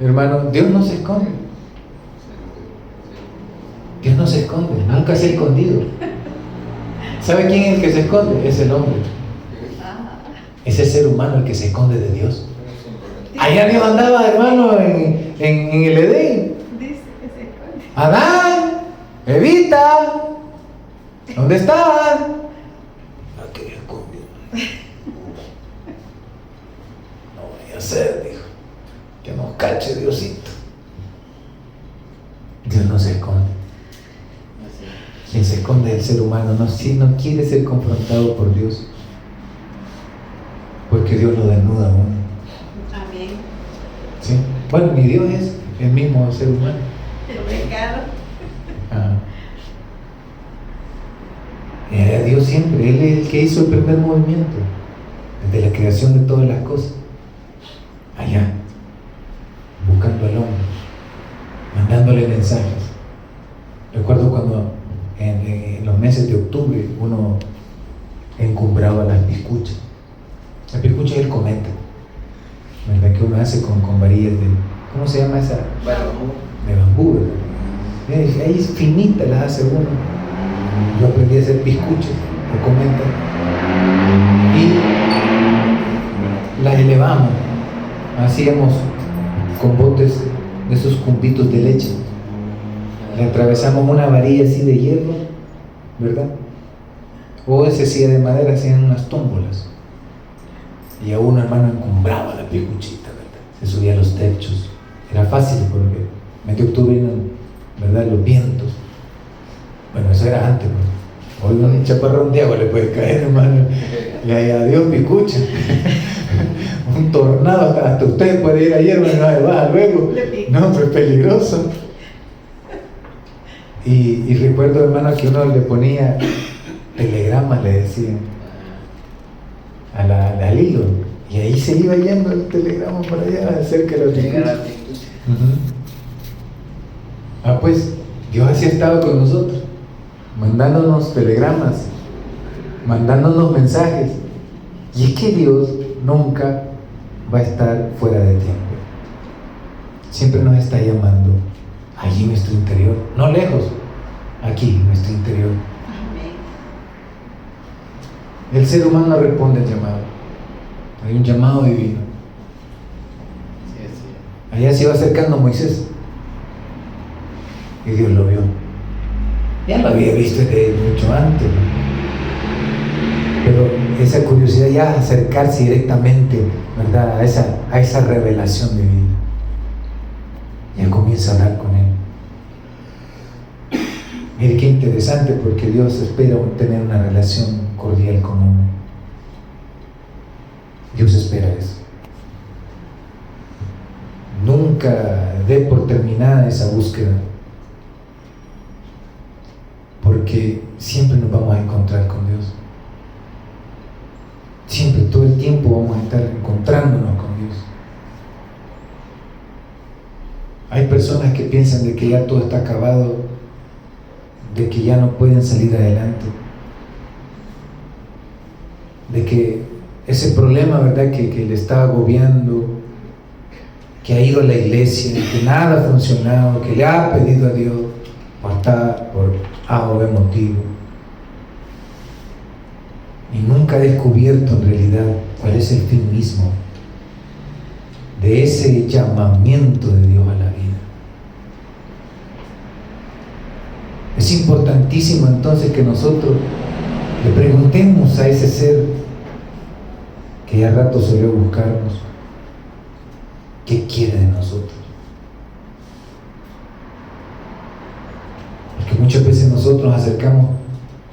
Hermano, Dios no se esconde. Dios no se esconde, nunca se ha escondido. ¿Sabe quién es el que se esconde? Es el hombre. Es el ser humano el que se esconde de Dios. Allá Dios andaba, hermano, en el Edén. Adán, Evita, ¿dónde estaban? Aquí escondido. No vaya a ser, dijo, que nos cache Diosito. Dios no se esconde. Quien se esconde es el ser humano, no quiere ser confrontado por Dios, porque Dios lo desnuda a uno. Amén. ¿Sí? Bueno, ni Dios es el mismo ser humano. El pecado. Era Dios siempre, Él es el que hizo el primer movimiento, desde la creación de todas las cosas. Allá, buscando al hombre, mandándole mensajes. Recuerdo cuando en los meses de octubre uno encumbraba las piscuchas. La piscucha es el cometa, ¿verdad?, que uno hace con varillas de, ¿cómo se llama esa? Bambú. De bambú, ¿verdad? Ahí es finita las hace uno. Yo aprendí a hacer piscuches, me comentan, y las elevamos, hacíamos con botes de esos cumbitos de leche, le atravesamos una varilla así de hierro, ¿verdad? O ese silla de madera, hacían unas tómbolas, y a uno, hermano, encumbraba la piscuchita, ¿verdad? Se subía a los techos, era fácil porque medio octubre eran, ¿verdad?, los vientos. Bueno, eso era antes, ¿no? Hoy un chaparrón de agua le puede caer, hermano, y ahí adiós piscucha. Un tornado, hasta usted puede ir ayer, hermano, no se baja luego, no, pero es peligroso. Y recuerdo, hermano, que uno le ponía telegramas, le decían, al hilo, y ahí se iba yendo el telegrama para allá, cerca de la piscucha. Pues Dios así estaba con nosotros, mandándonos telegramas, mandándonos mensajes. Y es que Dios nunca va a estar fuera de tiempo. Siempre nos está llamando allí en nuestro interior, no lejos, aquí en nuestro interior. El ser humano no responde al llamado. Hay un llamado divino. Allá se iba acercando Moisés y Dios lo vio. Ya lo había visto desde mucho antes, pero esa curiosidad ya es acercarse directamente, ¿verdad?, a esa revelación divina. Ya comienza a hablar con él. Mire qué interesante, porque Dios espera tener una relación cordial con uno. Dios espera eso. Nunca dé por terminada esa búsqueda, porque siempre nos vamos a encontrar con Dios. Siempre, todo el tiempo vamos a estar encontrándonos con Dios. Hay personas que piensan de que ya todo está acabado, de que ya no pueden salir adelante, de que ese problema, ¿verdad?, que le está agobiando, que ha ido a la iglesia, que nada ha funcionado, que le ha pedido a Dios por A o B motivo, y nunca ha descubierto en realidad cuál es el fin mismo de ese llamamiento de Dios a la vida. Es importantísimo entonces que nosotros le preguntemos a ese ser que ya rato solió buscarnos, ¿qué quiere de nosotros? Porque muchas veces nosotros nos acercamos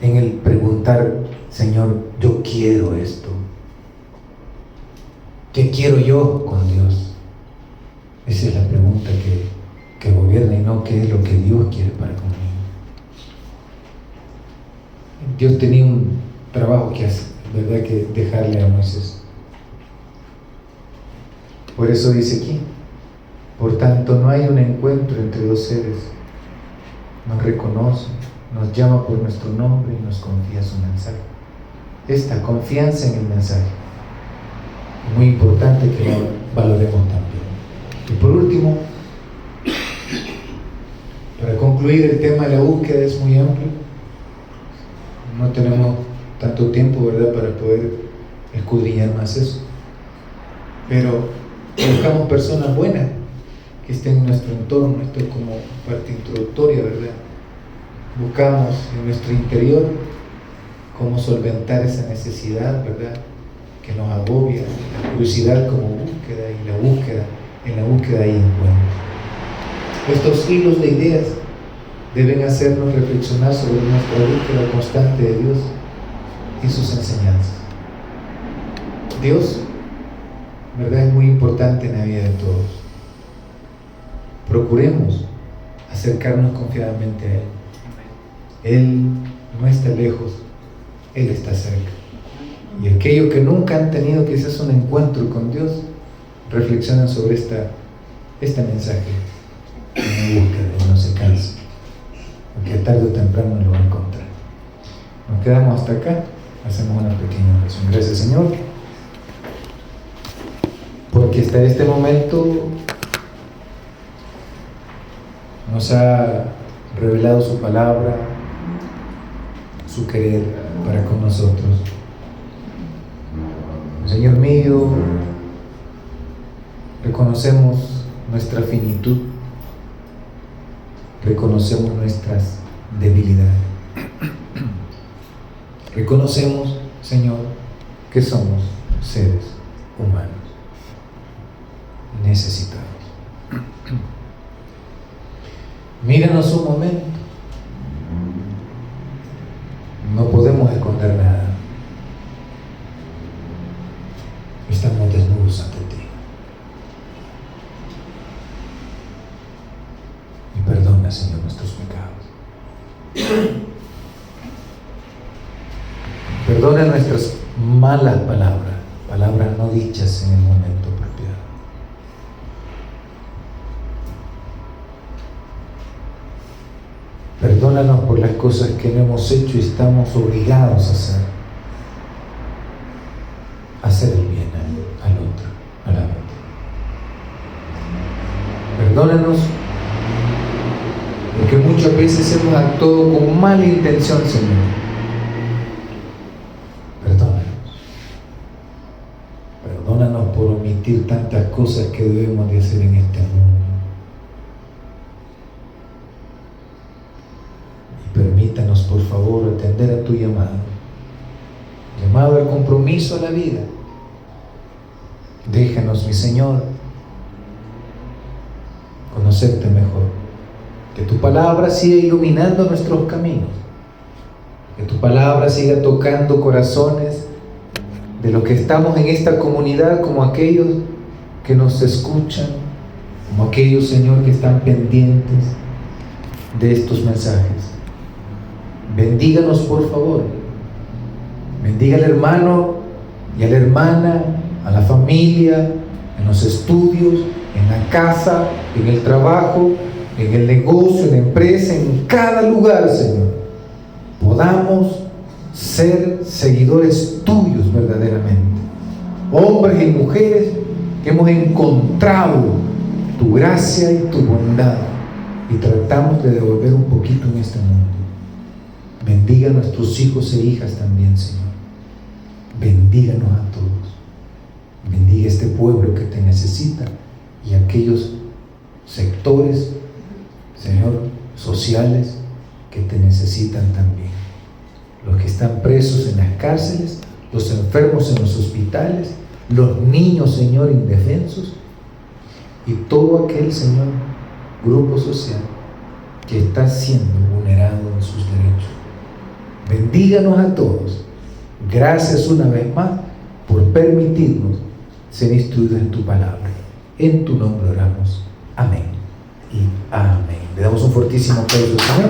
en el preguntar: Señor, yo quiero esto. ¿Qué quiero yo con Dios? Esa es la pregunta que gobierna, y no qué es lo que Dios quiere para conmigo. Dios tenía un trabajo que hacer, ¿verdad?, que dejarle a Moisés. Por eso dice aquí: por tanto no hay un encuentro entre dos seres, nos reconoce, nos llama por nuestro nombre y nos confía su mensaje. Esta confianza en el mensaje es muy importante que lo valoremos también. Y por último, para concluir, el tema de la búsqueda es muy amplio. No tenemos tanto tiempo, ¿verdad?, para poder escudriñar más eso. Pero buscamos personas buenas que estén en nuestro entorno. Esto es como parte introductoria, ¿verdad? Buscamos en nuestro interior cómo solventar esa necesidad, ¿verdad?, que nos agobia, la curiosidad como búsqueda, y en la búsqueda hay encuentro. Estos hilos de ideas deben hacernos reflexionar sobre nuestra búsqueda constante de Dios y sus enseñanzas. Dios, ¿verdad?, es muy importante en la vida de todos. Procuremos acercarnos confiadamente a Él. Él no está lejos, Él está cerca. Y aquellos que nunca han tenido quizás un encuentro con Dios, reflexionan sobre este mensaje. No busquen, no se cansen, porque tarde o temprano lo van a encontrar. Nos quedamos hasta acá, hacemos una pequeña oración. Gracias, Señor, porque hasta este momento nos ha revelado su palabra, su querer para con nosotros. Señor mío, reconocemos nuestra finitud, reconocemos nuestras debilidades. Reconocemos, Señor, que somos seres humanos necesitados. Míranos un momento. No podemos esconder nada. Estamos desnudos ante ti. Y perdona, Señor, nuestros pecados. Perdona nuestras malas palabras, palabras no dichas en el momento apropiado. Perdónanos por las cosas que no hemos hecho y estamos obligados a hacer. Hacer el bien al otro, a la otra. Perdónanos porque muchas veces hemos actuado con mala intención, Señor. Perdónanos por omitir tantas cosas que debemos de hacer en este mundo. Y permítanos, por favor, atender a tu llamado al compromiso a la vida. Déjanos, mi Señor, conocerte mejor. Que tu palabra siga iluminando nuestros caminos. Que tu palabra siga tocando corazones de los que estamos en esta comunidad, como aquellos que nos escuchan, como aquellos, Señor, que están pendientes de estos mensajes. Bendíganos, por favor. Bendiga al hermano y a la hermana, a la familia, en los estudios, en la casa, en el trabajo, en el negocio, en la empresa, en cada lugar, Señor. Podamos ser seguidores tuyos verdaderamente, hombres y mujeres que hemos encontrado tu gracia y tu bondad y tratamos de devolver un poquito en este mundo. Bendiga a nuestros hijos e hijas también, Señor. Bendíganos a todos. Bendiga este pueblo que te necesita y aquellos sectores, Señor, sociales que te necesitan también. Los que están presos en las cárceles, los enfermos en los hospitales, los niños, Señor, indefensos, y todo aquel, Señor, grupo social que está siendo vulnerado en sus derechos. Bendíganos a todos. Gracias una vez más por permitirnos ser instruidos en tu palabra. En tu nombre oramos. Amén y amén. Le damos un fortísimo aplauso, Señor.